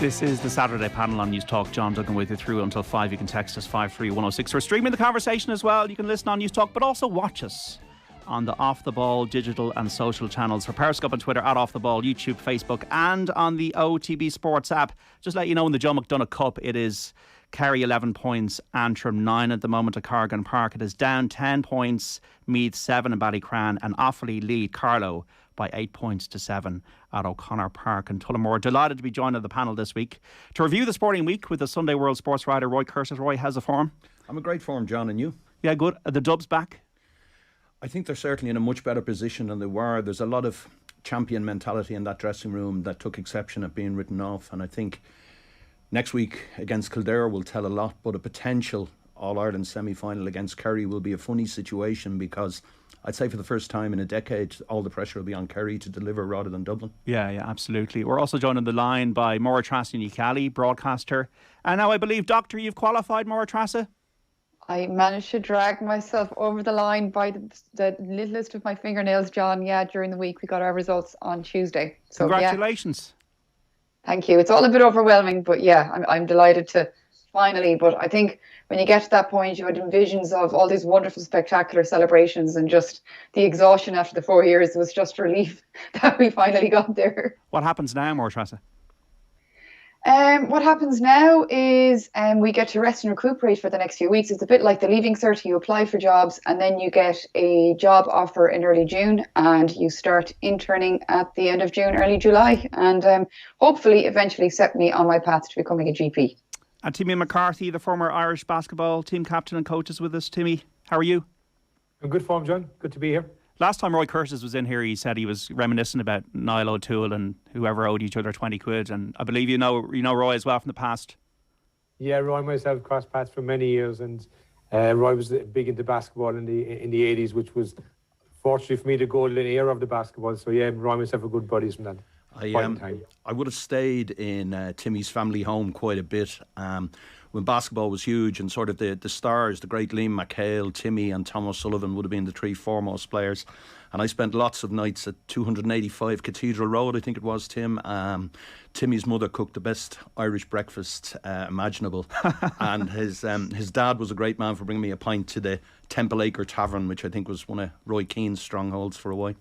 This is the Saturday panel on News Talk. John Duggan with you through until 5. You can text us 53106. We're streaming the conversation as well. You can listen on News Talk, but also watch us on the Off the Ball digital and social channels for Periscope and Twitter at Off the Ball, YouTube, Facebook, and on the OTB Sports app. Just let you know, in the Joe McDonagh Cup, it is Kerry 11 points, Antrim 9 at the moment at Cargan Park. It is down 10 points, Meath 7 and Ballycran, and Offaly lead Carlow by 8 points to 7 at O'Connor Park in Tullamore. Delighted to be joined on the panel this week to review the sporting week with the Sunday World Sports writer Roy Curtis. Roy, how's the form? I'm in great form, John, and you? Yeah, good. Are the Dubs back? I think they're certainly in a much better position than they were. There's a lot of champion mentality in that dressing room that took exception at being written off, and I think next week against Kildare will tell a lot, but a potential All-Ireland semi-final against Kerry will be a funny situation, because I'd say for the first time in a decade, all the pressure will be on Kerry to deliver rather than Dublin. Yeah, absolutely. We're also joined on the line by Máire-Treasa Nic-Cheallaigh, broadcaster. And now I believe, Doctor, you've qualified, Máire-Treasa? I managed to drag myself over the line by the littlest of my fingernails, John. Yeah, during the week we got our results on Tuesday. So congratulations. Yeah. Thank you. It's all a bit overwhelming, but yeah, I'm delighted to finally. But I think when you get to that point, you had visions of all these wonderful, spectacular celebrations, and just the exhaustion after the 4 years was just relief that we finally got there. What happens now, Máire-Treasa? What happens now is we get to rest and recuperate for the next few weeks. It's a bit like the Leaving Cert. You apply for jobs and then you get a job offer in early June, and you start interning at the end of June, early July, and hopefully eventually set me on my path to becoming a GP. And Timmy McCarthy, the former Irish basketball team captain and coach, is with us. Timmy, how are you? In good form, John. Good to be here. Last time Roy Curtis was in here, he said he was reminiscent about Niall O'Toole and whoever owed each other 20 quid. And I believe you know Roy as well from the past. Yeah, Roy and myself crossed paths for many years, and Roy was big into basketball in the 80s, which was fortunately for me the golden era of the basketball. So yeah, Roy and myself are good buddies from that. I would have stayed in Timmy's family home quite a bit when basketball was huge, and sort of the stars, the great Liam McHale, Timmy and Thomas Sullivan would have been the three foremost players. And I spent lots of nights at 285 Cathedral Road, I think it was, Tim. Timmy's mother cooked the best Irish breakfast imaginable. And his dad was a great man for bringing me a pint to the Temple Acre Tavern, which I think was one of Roy Keane's strongholds for a while.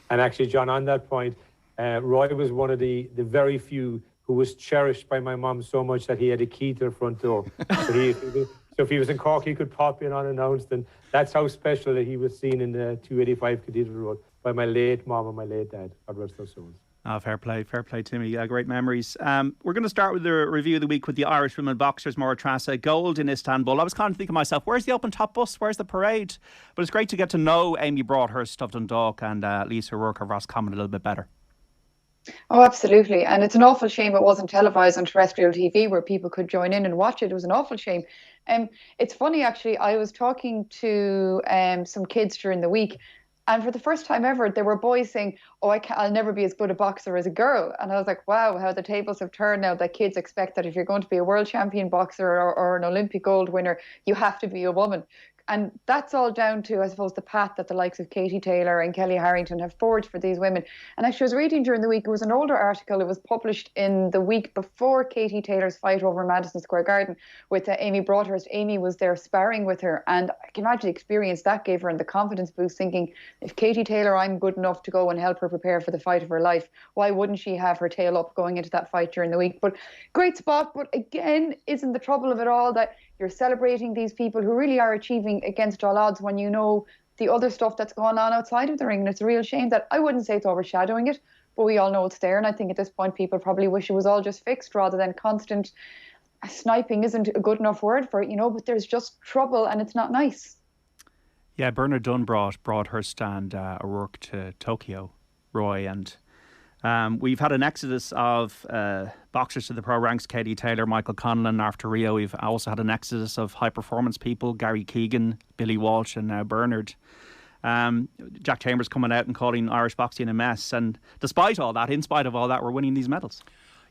And actually, John, on that point, Roy was one of the very few who was cherished by my mum so much that he had a key to the front door. So if he was in Cork, he could pop in unannounced, and that's how special that he was seen in the 285 Cathedral Road by my late mum and my late dad. God rest their souls. Fair play, Timmy. Great memories. We're going to start with the review of the week with the Irish women boxers, Máire-Treasa. Gold in Istanbul. I was kind of thinking to myself, where's the open top bus? Where's the parade? But it's great to get to know Amy Broadhurst of Dundalk and Lisa O'Rourke of Roscommon a little bit better. Oh, absolutely. And it's an awful shame it wasn't televised on terrestrial TV where people could join in and watch it. It was an awful shame. It's funny, actually, I was talking to some kids during the week, and for the first time ever, there were boys saying, I'll never be as good a boxer as a girl. And I was like, wow, how the tables have turned now, that kids expect that if you're going to be a world champion boxer or an Olympic gold winner, you have to be a woman. And that's all down to, I suppose, the path that the likes of Katie Taylor and Kelly Harrington have forged for these women. And actually, I was reading during the week, it was an older article. It was published in the week before Katie Taylor's fight over Madison Square Garden with Amy Broadhurst. Amy was there sparring with her. And I can imagine the experience that gave her and the confidence boost, thinking, if Katie Taylor, I'm good enough to go and help her prepare for the fight of her life, why wouldn't she have her tail up going into that fight during the week? But great spot. But again, isn't the trouble of it all that you're celebrating these people who really are achieving against all odds when you know the other stuff that's going on outside of the ring? And it's a real shame that, I wouldn't say it's overshadowing it, but we all know it's there. And I think at this point, people probably wish it was all just fixed rather than constant. Sniping isn't a good enough word for it, but there's just trouble and it's not nice. Yeah, Bernard Dunn brought Broadhurst and O'Rourke to Tokyo, Roy, and we've had an exodus of boxers to the pro ranks. Katie Taylor, Michael Conlon after Rio. We've also had an exodus of high performance people, Gary Keegan, Billy Walsh and now Bernard. Jack Chambers coming out and calling Irish boxing a mess, and despite all that, in spite of all that, we're winning these medals.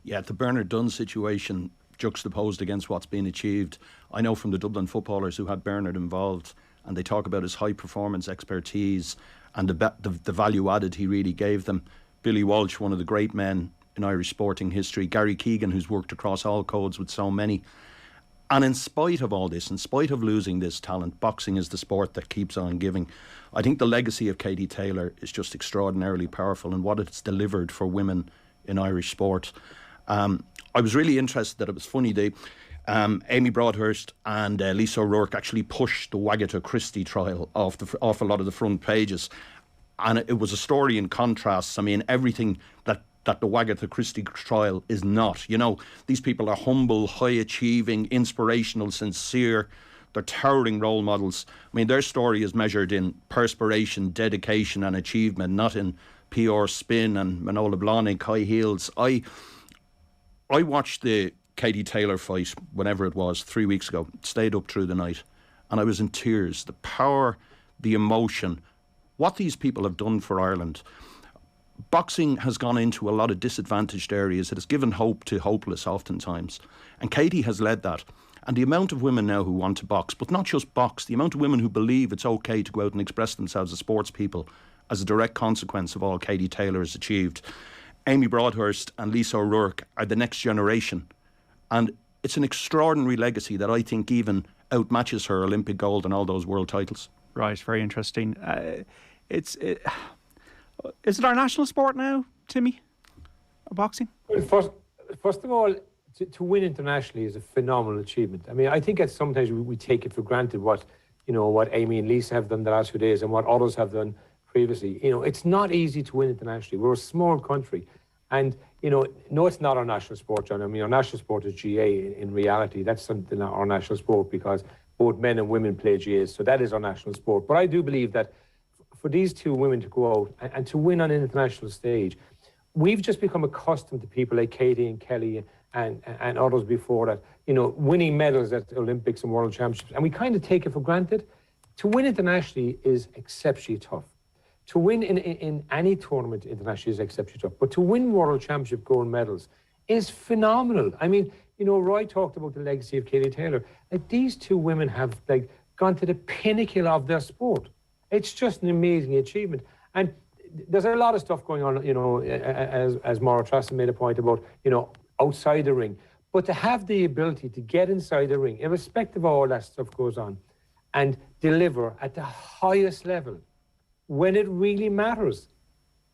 Yeah, the Bernard Dunn situation juxtaposed against what's been achieved. I know from the Dublin footballers who had Bernard involved, and they talk about his high performance expertise and the value added he really gave them. Billy Walsh, one of the great men in Irish sporting history. Gary Keegan, who's worked across all codes with so many. And in spite of all this, in spite of losing this talent, boxing is the sport that keeps on giving. I think the legacy of Katie Taylor is just extraordinarily powerful and what it's delivered for women in Irish sport. I was really interested that it was funny. Amy Broadhurst and Lisa O'Rourke actually pushed the Wagatha Christie trial off a lot of the front pages. And it was a story in contrasts. I mean, everything that the Wagatha Christie trial is not. You know, these people are humble, high-achieving, inspirational, sincere. They're towering role models. I mean, their story is measured in perspiration, dedication and achievement, not in PR spin and Manola Blahnik high heels. I watched the Katie Taylor fight, whenever it was, 3 weeks ago, stayed up through the night, and I was in tears. The power, the emotion, what these people have done for Ireland. Boxing has gone into a lot of disadvantaged areas. It has given hope to hopeless oftentimes. And Katie has led that. And the amount of women now who want to box, but not just box, the amount of women who believe it's okay to go out and express themselves as sports people as a direct consequence of all Katie Taylor has achieved. Amy Broadhurst and Lisa O'Rourke are the next generation. And it's an extraordinary legacy that I think even outmatches her Olympic gold and all those world titles. Right, very interesting. Is it our national sport now, Timmy? Boxing? Well, first of all, to win internationally is a phenomenal achievement. I mean, I think sometimes we take it for granted what Amy and Lisa have done the last few days and what others have done previously. You know, it's not easy to win internationally. We're a small country. And, no, it's not our national sport, John. I mean, our national sport is GA in reality. That's something our national sport because both men and women play GAs. So that is our national sport. But I do believe that for these two women to go out and to win on an international stage, we've just become accustomed to people like Katie and Kelly and others before that, winning medals at Olympics and World Championships. And we kind of take it for granted. To win internationally is exceptionally tough. To win in any tournament internationally is exceptionally tough. But to win World Championship gold medals is phenomenal. I mean, Roy talked about the legacy of Katie Taylor. Like, these two women have gone to the pinnacle of their sport. It's just an amazing achievement. And there's a lot of stuff going on, as Máire-Treasa made a point about, outside the ring. But to have the ability to get inside the ring, irrespective of all that stuff goes on, and deliver at the highest level when it really matters.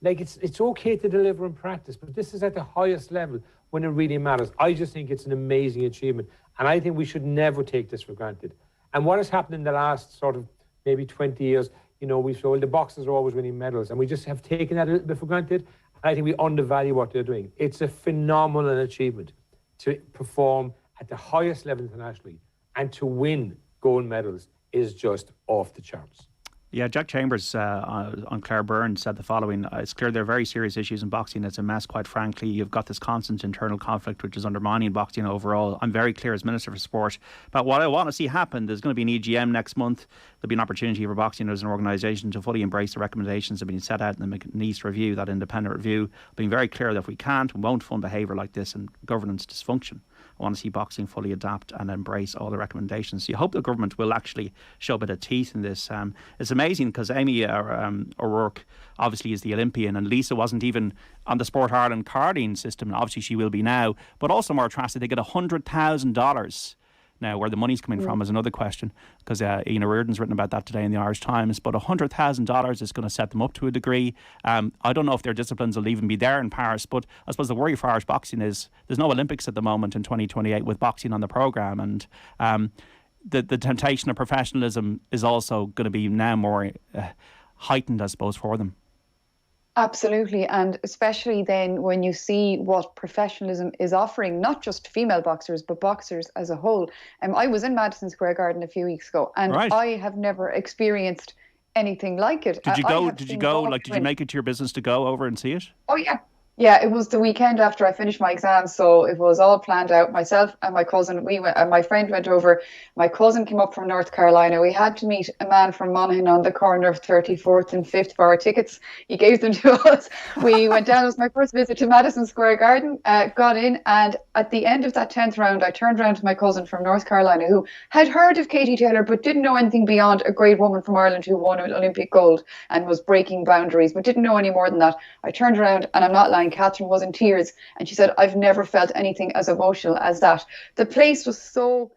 Like, it's okay to deliver in practice, but this is at the highest level when it really matters. I just think it's an amazing achievement. And I think we should never take this for granted. And what has happened in the last sort of maybe 20 years, we've said, well, the boxers are always winning medals, and we just have taken that a little bit for granted. I think we undervalue what they're doing. It's a phenomenal achievement to perform at the highest level internationally, and to win gold medals is just off the charts. Yeah, Jack Chambers on Claire Byrne said the following: it's clear there are very serious issues in boxing. It's a mess, quite frankly. You've got this constant internal conflict which is undermining boxing overall. I'm very clear as Minister for Sport about what I want to see happen. There's going to be an EGM next month. There'll be an opportunity for boxing as an organisation to fully embrace the recommendations that have been set out in the McNeese review, that independent review, being very clear that if we can't and won't fund behaviour like this and governance dysfunction, I want to see boxing fully adapt and embrace all the recommendations. So you hope the government will actually show a bit of teeth in this. It's amazing because Amy O'Rourke obviously is the Olympian, and Lisa wasn't even on the Sport Ireland carding system. Obviously she will be now. But also Máire-Treasa, they get $100,000. Now, where the money's coming from is another question, because Ian O'Riordan's written about that today in the Irish Times. But $100,000 is going to set them up to a degree. I don't know if their disciplines will even be there in Paris, but I suppose the worry for Irish boxing is there's no Olympics at the moment in 2028 with boxing on the programme, and the temptation of professionalism is also going to be now more heightened, I suppose, for them. Absolutely, and especially then when you see what professionalism is offering, not just female boxers, but boxers as a whole. I was in Madison Square Garden a few weeks ago, and right. I have never experienced anything like it. Did you go? Did you make it to your business to go over and see it? Oh, yeah. Yeah, it was the weekend after I finished my exams, so it was all planned out. Myself and my cousin, we went. My friend went over. My cousin came up from North Carolina. We had to meet a man from Monaghan on the corner of 34th and 5th for our tickets. He gave them to us. We went down. It was my first visit to Madison Square Garden. Got in, and at the end of that 10th round, I turned around to my cousin from North Carolina, who had heard of Katie Taylor but didn't know anything beyond a great woman from Ireland who won an Olympic gold and was breaking boundaries, but didn't know any more than that. I turned around, and I'm not lying line. Catherine was in tears, and she said, I've never felt anything as emotional as that. The place was so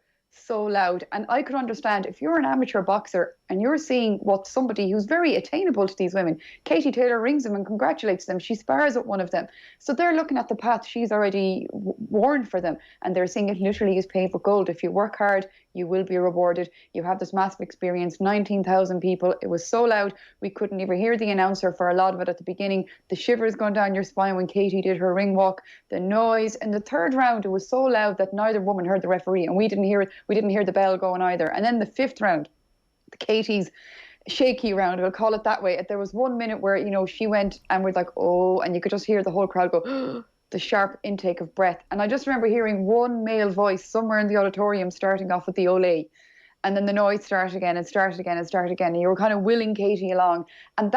loud, and I could understand if you're an amateur boxer and you're seeing what somebody who's very attainable to these women, Katie Taylor rings them and congratulates them. She spars at one of them, so they're looking at the path she's already worn for them, and they're seeing it literally as paved with gold. If you work hard, you will be rewarded. You have this massive experience, 19,000 people. It was so loud we couldn't even hear the announcer for a lot of it at the beginning. The shivers going down your spine when Katie did her ring walk, the noise. In the third round, it was so loud that neither woman heard the referee, and we didn't hear it. We didn't hear the bell going either. And then the fifth round, Katie's shaky round, we'll call it that way. There was 1 minute where, you know, she went and we're like, oh, and you could just hear the whole crowd go, the sharp intake of breath. And I just remember hearing one male voice somewhere in the auditorium starting off with the ole. And then the noise started again and started again and started again. And you were kind of willing Katie along. And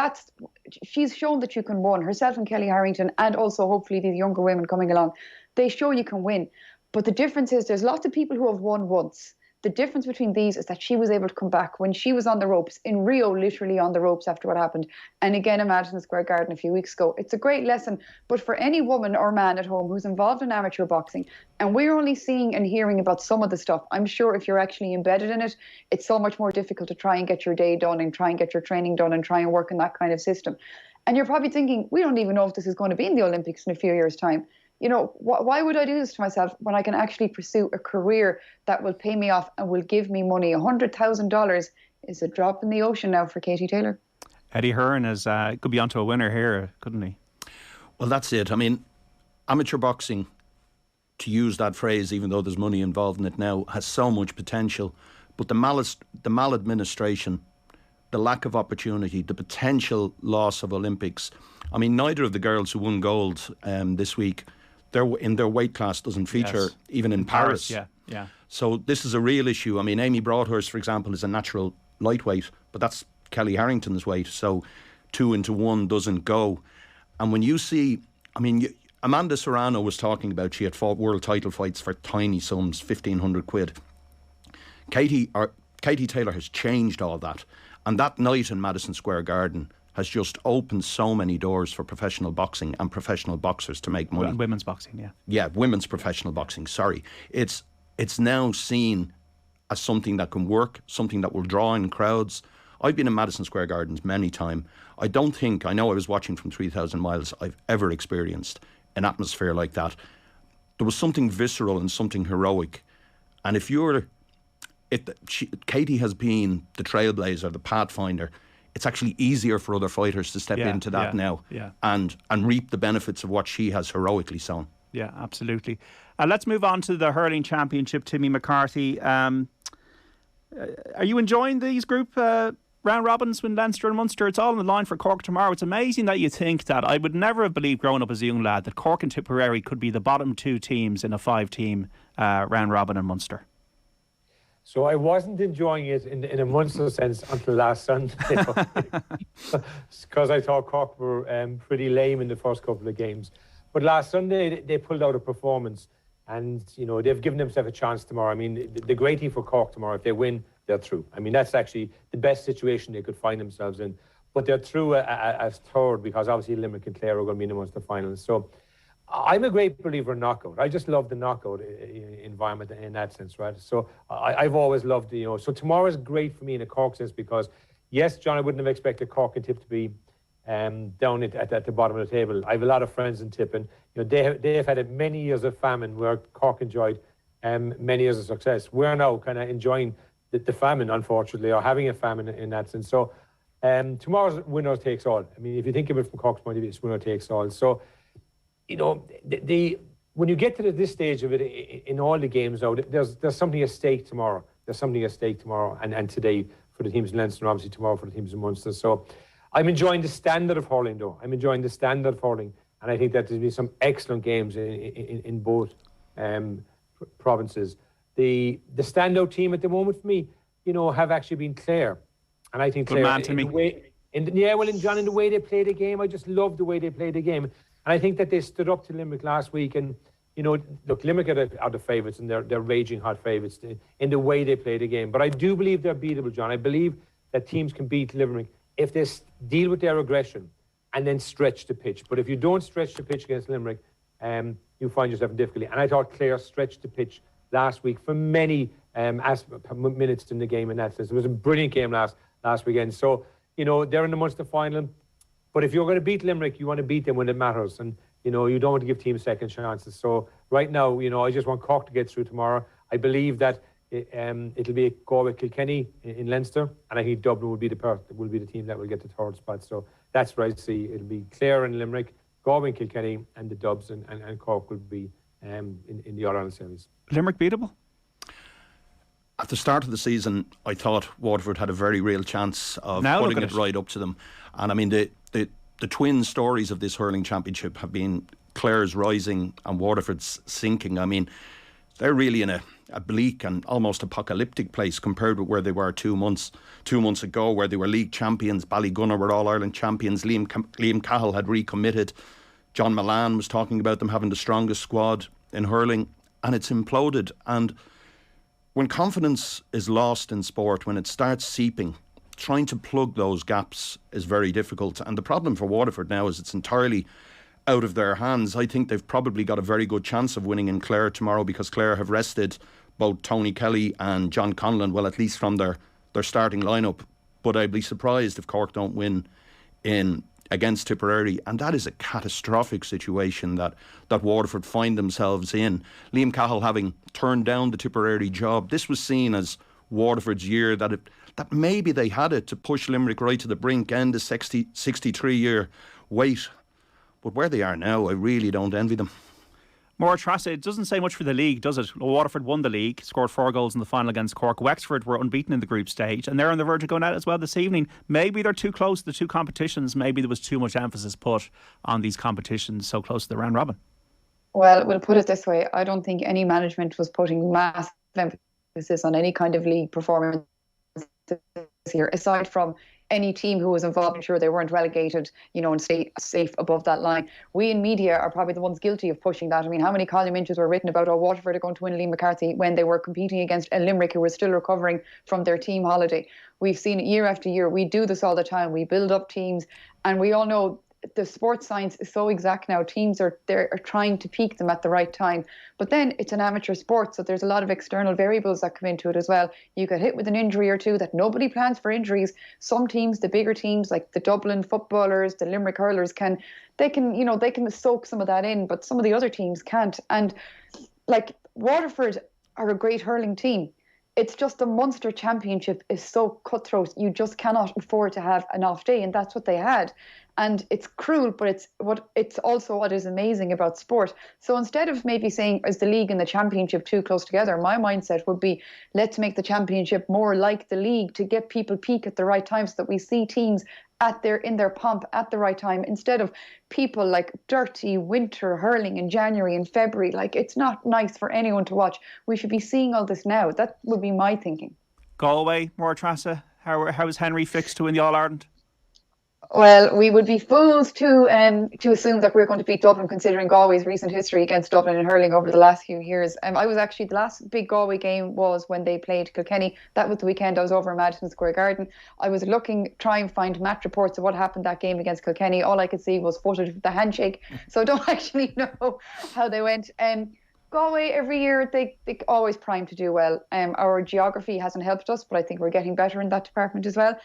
she's shown that you can win. Herself and Kelly Harrington, and also hopefully these younger women coming along, they show you can win. But the difference is there's lots of people who have won once. The difference between these is that she was able to come back when she was on the ropes, in Rio, literally on the ropes after what happened, and again in Madison Square Garden a few weeks ago. It's a great lesson, but for any woman or man at home who's involved in amateur boxing, and we're only seeing and hearing about some of the stuff, I'm sure if you're actually embedded in it, it's so much more difficult to try and get your day done and try and get your training done and try and work in that kind of system. And you're probably thinking, we don't even know if this is going to be in the Olympics in a few years' time. You know, why would I do this to myself when I can actually pursue a career that will pay me off and will give me money? $100,000 is a drop in the ocean now for Katie Taylor. Eddie Hearn could be onto a winner here, couldn't he? Well, that's it. I mean, amateur boxing, to use that phrase, even though there's money involved in it now, has so much potential. But the maladministration, the lack of opportunity, the potential loss of Olympics. I mean, neither of the girls who won gold this week, in their weight class doesn't feature even in Paris. Yeah. So this is a real issue. I mean, Amy Broadhurst, for example, is a natural lightweight, but that's Kelly Harrington's weight. So 2 into 1 doesn't go. And when you see, I mean, Amanda Serrano was talking about she had fought world title fights for tiny sums, 1,500 quid. Katie Taylor has changed all that. And that night in Madison Square Garden has just opened so many doors for professional boxing and professional boxers to make money. Women's boxing, yeah. Yeah, women's professional boxing, sorry. It's now seen as something that can work, something that will draw in crowds. I've been in Madison Square Gardens many times. I know I was watching from 3,000 miles, I've ever experienced an atmosphere like that. There was something visceral and something heroic. And Katie has been the trailblazer, the pathfinder. It's actually easier for other fighters to step into that now and reap the benefits of what she has heroically sown. Yeah, absolutely. Let's move on to the hurling championship. Timmy McCarthy, are you enjoying these group round robins with Leinster and Munster? It's all on the line for Cork tomorrow. It's amazing that you think that. I would never have believed growing up as a young lad that Cork and Tipperary could be the bottom 2 teams in a 5-team round robin in Munster. So I wasn't enjoying it in a Munster sense until last Sunday, because I thought Cork were pretty lame in the first couple of games. But last Sunday they pulled out a performance, and you know they've given themselves a chance tomorrow. I mean, the great thing for Cork tomorrow, if they win, they're through. I mean, that's actually the best situation they could find themselves in. But they're through as third, because obviously Limerick and Clare are going to be in the Munster finals. So I'm a great believer in knockout. I just love the knockout environment in that sense, right? So I've always loved so tomorrow is great for me in a Cork sense, because yes, John, I wouldn't have expected Cork and Tip to be down at the bottom of the table. I have a lot of friends in Tip, and they have had many years of famine where Cork enjoyed many years of success. We're now kind of enjoying the famine, unfortunately, or having a famine in that sense. So tomorrow's winner takes all. I mean, if you think of it from Cork's point of view, it's winner takes all. So when you get to this stage of it in all the games now, there's something at stake tomorrow. There's something at stake tomorrow and today for the teams in Leinster, and obviously tomorrow for the teams in Munster. So I'm enjoying the standard of hurling, though. I'm enjoying the standard of hurling, and I think that there's been some excellent games in both provinces. The standout team at the moment for me, have actually been Clare, and I think Clare. Good man, Timmy. In the way they played the game, I just love the way they played the game. And I think that they stood up to Limerick last week, and look, Limerick are the favourites, and they're raging hot favourites in the way they play the game. But I do believe they're beatable, John. I believe that teams can beat Limerick if they deal with their aggression, and then stretch the pitch. But if you don't stretch the pitch against Limerick, you find yourself in difficulty. And I thought Clare stretched the pitch last week for many minutes in the game in that sense. It was a brilliant game last weekend. So, they're in the Munster final. But if you're going to beat Limerick, you want to beat them when it matters. And, you don't want to give teams second chances. So right now, I just want Cork to get through tomorrow. I believe that it'll be a go with Kilkenny in Leinster. And I think Dublin will be the team that will get the third spot. So that's where I see it'll be Clare and Limerick, Galway and Kilkenny, and the Dubs and Cork will be in the All-Ireland series. Limerick beatable? At the start of the season, I thought Waterford had a very real chance of putting it right up to them. And I mean, the twin stories of this hurling championship have been Clare's rising and Waterford's sinking. I mean, they're really in a bleak and almost apocalyptic place compared with where they were 2 months ago, where they were league champions. Ballygunner were All-Ireland champions. Liam Cahill had recommitted. John Milan was talking about them having the strongest squad in hurling, and it's imploded. And when confidence is lost in sport, when it starts seeping, trying to plug those gaps is very difficult. And the problem for Waterford now is it's entirely out of their hands. I think they've probably got a very good chance of winning in Clare tomorrow because Clare have rested both Tony Kelly and John Conlon, well, at least from their starting lineup. But I'd be surprised if Cork don't win against Tipperary, and that is a catastrophic situation that Waterford find themselves in. Liam Cahill having turned down the Tipperary job, this was seen as Waterford's year, that maybe they had it to push Limerick right to the brink, end a 63-year wait. But where they are now, I really don't envy them. Máire-Treasa, it doesn't say much for the league, does it? Waterford won the league, scored 4 goals in the final against Cork. Wexford were unbeaten in the group stage, and they're on the verge of going out as well this evening. Maybe they're too close to the two competitions. Maybe there was too much emphasis put on these competitions so close to the round robin. Well, we'll put it this way. I don't think any management was putting massive emphasis on any kind of league performance this year, aside from any team who was involved, ensure they weren't relegated, and stay safe above that line. We in media are probably the ones guilty of pushing that. I mean, how many column inches were written about, Waterford are going to win Liam McCarthy when they were competing against a Limerick who were still recovering from their team holiday. We've seen it year after year. We do this all the time. We build up teams, and we all know the sports science is so exact now. Teams are trying to peak them at the right time. But then it's an amateur sport, so there's a lot of external variables that come into it as well. You get hit with an injury or two that nobody plans for injuries. Some teams, the bigger teams like the Dublin footballers, the Limerick hurlers can soak some of that in, but some of the other teams can't. And like Waterford are a great hurling team. It's just the Munster Championship is so cutthroat. You just cannot afford to have an off day, and that's what they had. And it's cruel, but it's also what is amazing about sport. So instead of maybe saying, is the league and the championship too close together, my mindset would be, let's make the championship more like the league to get people peak at the right time so that we see teams in their pomp at the right time, instead of people like dirty winter hurling in January and February. Like, it's not nice for anyone to watch. We should be seeing all this now. That would be my thinking. Galway, Máire-Treasa, how is Henry fixed to win the All-Ireland? Well, we would be fools to assume that we're going to beat Dublin, considering Galway's recent history against Dublin in hurling over the last few years. I was actually, the last big Galway game was when they played Kilkenny. That was the weekend I was over in Madison Square Garden. I was trying to find match reports of what happened that game against Kilkenny. All I could see was footage of the handshake, so I don't actually know how they went. Galway, every year, they always prime to do well. Our geography hasn't helped us, but I think we're getting better in that department as well.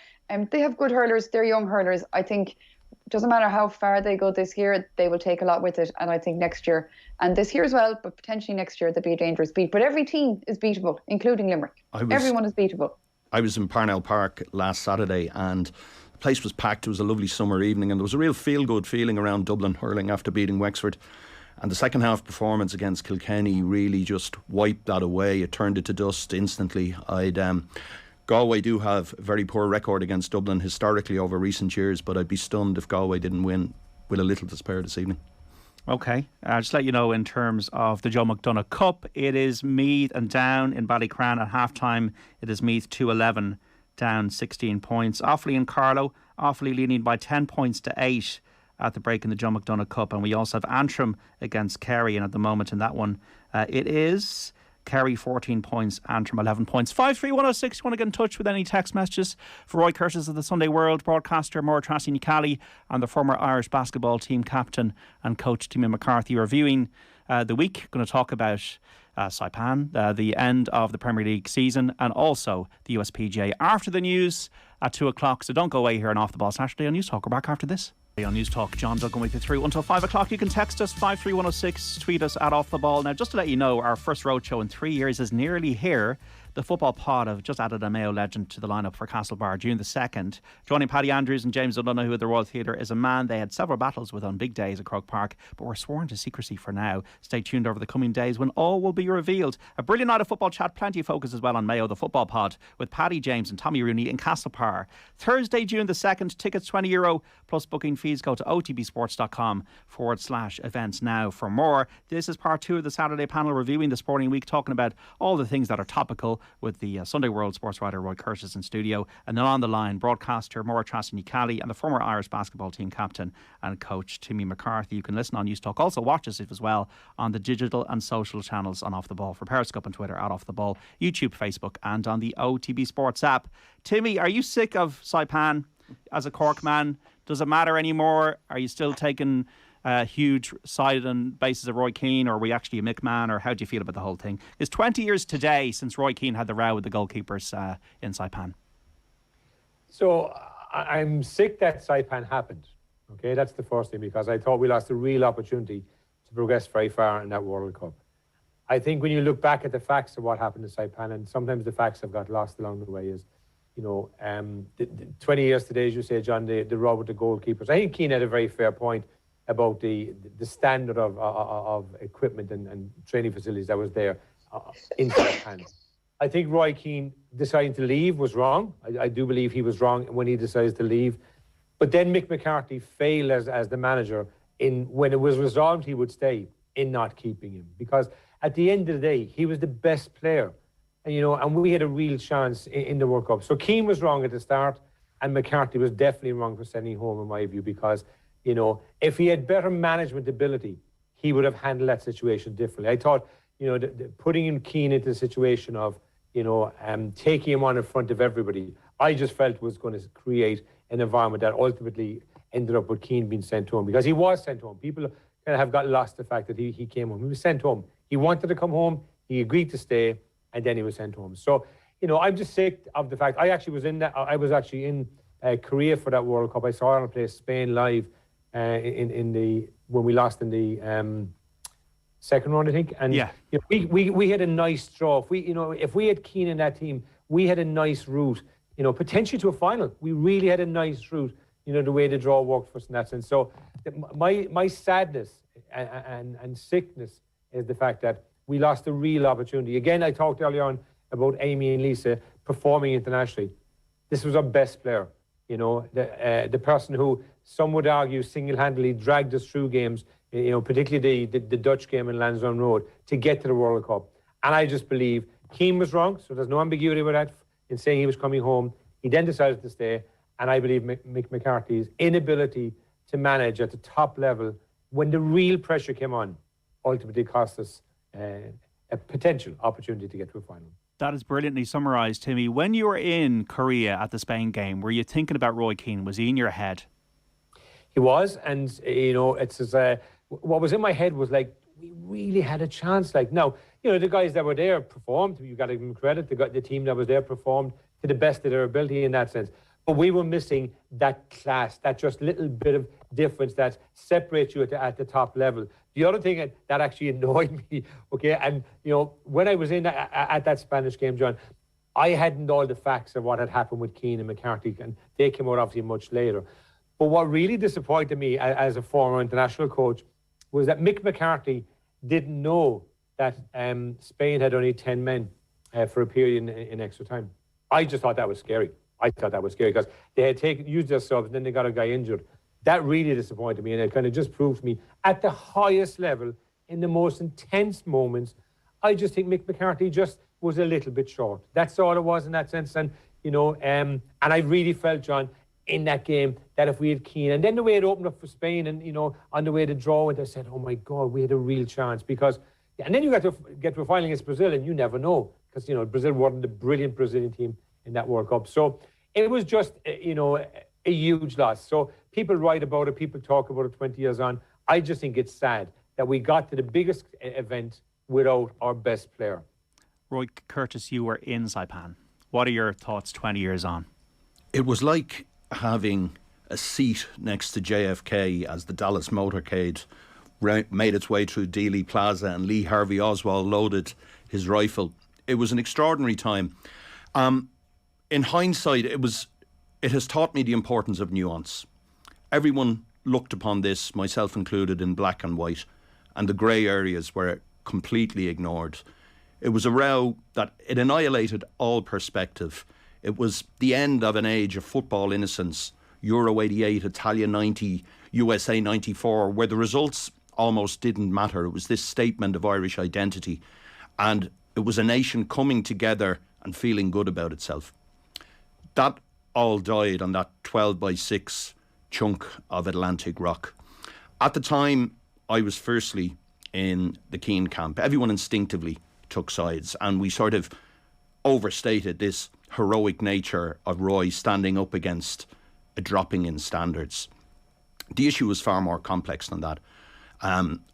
They have good hurlers. They're young hurlers. I think it doesn't matter how far they go this year, they will take a lot with it. And I think next year, and this year as well, but potentially next year, they'll be a dangerous beat. But every team is beatable, including Limerick. Everyone is beatable. I was in Parnell Park last Saturday, and the place was packed. It was a lovely summer evening, and there was a real feel-good feeling around Dublin hurling after beating Wexford. And the second half performance against Kilkenny really just wiped that away. It turned it to dust instantly. Galway do have a very poor record against Dublin historically over recent years, but I'd be stunned if Galway didn't win with a little to spare this evening. Okay, I'll just let you know in terms of the Joe McDonagh Cup, it is Meath and Down in Ballycran at half-time. It is Meath 2-11, Down 16 points. Offaly and Carlow, Offaly leading by 10 points to 8 at the break in the Joe McDonagh Cup. And we also have Antrim against Kerry, and at the moment in that one, it is Kerry 14 points, Antrim 11 points. 53106, you want to get in touch with any text messages for Roy Curtis of the Sunday World, broadcaster Máire-Treasa, Nic-Cheallaigh, and the former Irish basketball team captain and coach Timmy McCarthy reviewing the week. Going to talk about Saipan, the end of the Premier League season, and also the USPGA after the news at 2 o'clock. So don't go away here on Off the Ball Saturday on News Talk. We're back after this. On News Talk, John Duggan with you through until 5 o'clock. You can text us 53106, tweet us at Off the Ball. Now, just to let you know, our first roadshow in 3 years is nearly here. The football pod have just added a Mayo legend to the lineup for Castlebar, June the 2nd. Joining Paddy Andrews and James O'Donoghue at the Royal Theatre is a man they had several battles with on big days at Croke Park, but were sworn to secrecy for now. Stay tuned over the coming days when all will be revealed. A brilliant night of football chat, plenty of focus as well on Mayo, the football pod, with Paddy James and Tommy Rooney in Castlepar. Thursday, June the 2nd, tickets €20, plus booking fees. Go to otbsports.com/events now for more. This is part 2 of the Saturday panel reviewing the sporting week, talking about all the things that are topical with the Sunday World sports writer Roy Curtis in studio, and then on the line broadcaster Máire-Treasa, Nic-Cheallaigh, and the former Irish basketball team captain and coach Timmy McCarthy. You can listen on News Talk, also watch us as well on the digital and social channels on Off the Ball, for Periscope and Twitter at Off the Ball, YouTube, Facebook, and on the OTB Sports app. Timmy, are you sick of Saipan as a Cork man? Does it matter anymore? Are you still taking huge side and basis of Roy Keane, or are we actually a Mick man, or how do you feel about the whole thing? It's 20 years today since Roy Keane had the row with the goalkeepers in Saipan. So I'm sick that Saipan happened. Okay, that's the first thing, because I thought we lost a real opportunity to progress very far in that World Cup. I think when you look back at the facts of what happened in Saipan, and sometimes the facts have got lost along the way, is, you know, the 20 years today, as you say, John, the row with the goalkeepers. I think Keane had a very fair point about the standard of equipment and training facilities that was there in Saipan. I think Roy Keane deciding to leave was wrong. I do believe he was wrong when he decided to leave. But then Mick McCarthy failed as the manager in, when it was resolved he would stay, in not keeping him. Because at the end of the day, he was the best player. And, you know, and we had a real chance in the World Cup. So Keane was wrong at the start, and McCarthy was definitely wrong for sending home, in my view, because, you know, if he had better management ability, he would have handled that situation differently. I thought, you know, putting him Keane into the situation of, you know, taking him on in front of everybody, I just felt was going to create an environment that ultimately ended up with Keane being sent home, because he was sent home. People kind of have got lost the fact that he came home. He was sent home. He wanted to come home. He agreed to stay, and then he was sent home. So, you know, I'm just sick of the fact. I was actually in Korea for that World Cup. I saw Ireland play Spain live when we lost in the second round, I think. And yeah, you know, we had a nice draw. If we had Keane in that team, we had a nice route, you know, potentially to a final. We really had a nice route, you know, the way the draw worked for us in that sense. So my sadness and sickness is the fact that we lost a real opportunity. Again, I talked earlier on about Amy and Lisa performing internationally. This was our best player, you know, the person who some would argue single-handedly dragged us through games, you know, particularly the Dutch game in Lansdowne Road, to get to the World Cup. And I just believe Keane was wrong, so there's no ambiguity with that in saying he was coming home. He then decided to stay, and I believe Mick McCarthy's inability to manage at the top level when the real pressure came on ultimately cost us a potential opportunity to get to a final. That is brilliantly summarised, Timmy. When you were in Korea at the Spain game, were you thinking about Roy Keane? Was he in your head? He was, and, you know, it's as what was in my head was like, we really had a chance. Like, now, you know, the guys that were there performed. You got to give them credit. The team that was there performed to the best of their ability in that sense. But we were missing that class, that just little bit of difference that separates you at the top level. The other thing that actually annoyed me, okay, and, you know, when I was in at that Spanish game, John, I hadn't all the facts of what had happened with Keane and McCarthy, and they came out obviously much later. But what really disappointed me as a former international coach was that Mick McCarthy didn't know that Spain had only 10 men for a period in extra time. I just thought that was scary. I thought that was scary because they had used their subs and then they got a guy injured. That really disappointed me, and it kind of just proved to me at the highest level, in the most intense moments, I just think Mick McCarthy just was a little bit short. That's all it was in that sense. And, you know, and I really felt, John, in that game, that if we had Keane, and then the way it opened up for Spain, and, you know, on the way to draw, and I said, oh my God, we had a real chance, because And then you get to a final against Brazil, and you never know, because Brazil wasn't the brilliant Brazilian team in that World Cup. So it was just a huge loss. So people write about it, people talk about it 20 years on. I just think it's sad that we got to the biggest event without our best player. Roy Curtis, you were in Saipan. What are your thoughts 20 years on? It was like having a seat next to JFK as the Dallas motorcade made its way through Dealey Plaza and Lee Harvey Oswald loaded his rifle. It was an extraordinary time. In hindsight, it has taught me the importance of nuance. Everyone looked upon this, myself included, in black and white, and the grey areas were completely ignored. It was a row that it annihilated all perspective. It was the end of an age of football innocence, Euro 88, Italia 90, USA 94, where the results almost didn't matter. It was this statement of Irish identity. And it was a nation coming together and feeling good about itself. That all died on that 12-by-6 chunk of Atlantic rock. At the time, I was firstly in the Keane camp. Everyone instinctively took sides, and we sort of overstated this heroic nature of Roy standing up against a dropping in standards. The issue was far more complex than that.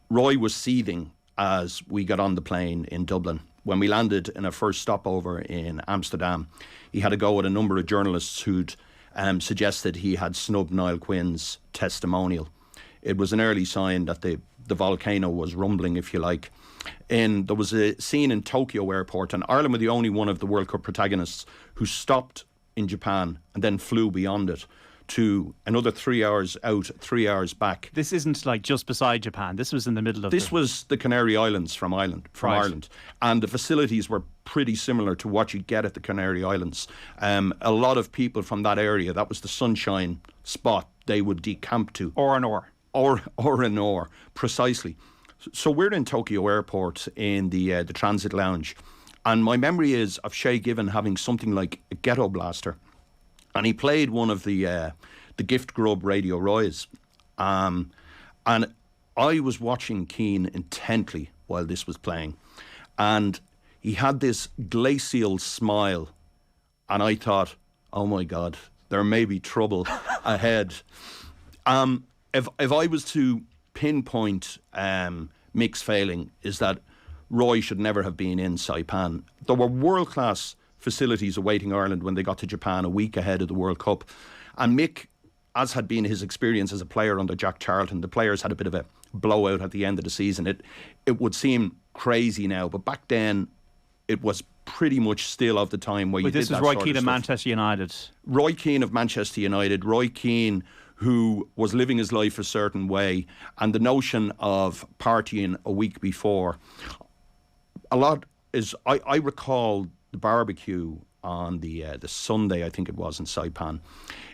Roy was seething as we got on the plane in Dublin. When we landed in our first stopover in Amsterdam, he had a go at a number of journalists who'd suggested he had snubbed Niall Quinn's testimonial. It was an early sign that the volcano was rumbling, if you like. And there was a scene in Tokyo airport, and Ireland were the only one of the World Cup protagonists who stopped in Japan and then flew beyond it to another 3 hours out, 3 hours back. This isn't like just beside Japan. This was in the middle of This was the Canary Islands from Ireland. And the facilities were pretty similar to what you'd get at the Canary Islands. A lot of people from that area, that was the sunshine spot they would decamp to. Or an oar. Or an oar, precisely. So we're in Tokyo Airport in the transit lounge. And my memory is of Shay Given having something like a ghetto blaster. And he played one of the Gift Grub Radio Roys. And I was watching Keane intently while this was playing. And he had this glacial smile. And I thought, oh my God, there may be trouble ahead. If I was to pinpoint Mick's failing, is that Roy should never have been in Saipan. There were world-class facilities awaiting Ireland when they got to Japan a week ahead of the World Cup. And Mick, as had been his experience as a player under Jack Charlton, the players had a bit of a blowout at the end of the season. It would seem crazy now, but back then it was pretty much still of the time where you did that sort of stuff. This was Roy Keane of Manchester United. Roy Keane of Manchester United. Roy Keane, who was living his life a certain way, and the notion of partying a week before. A lot is, I recall the barbecue on the Sunday, I think it was, in Saipan.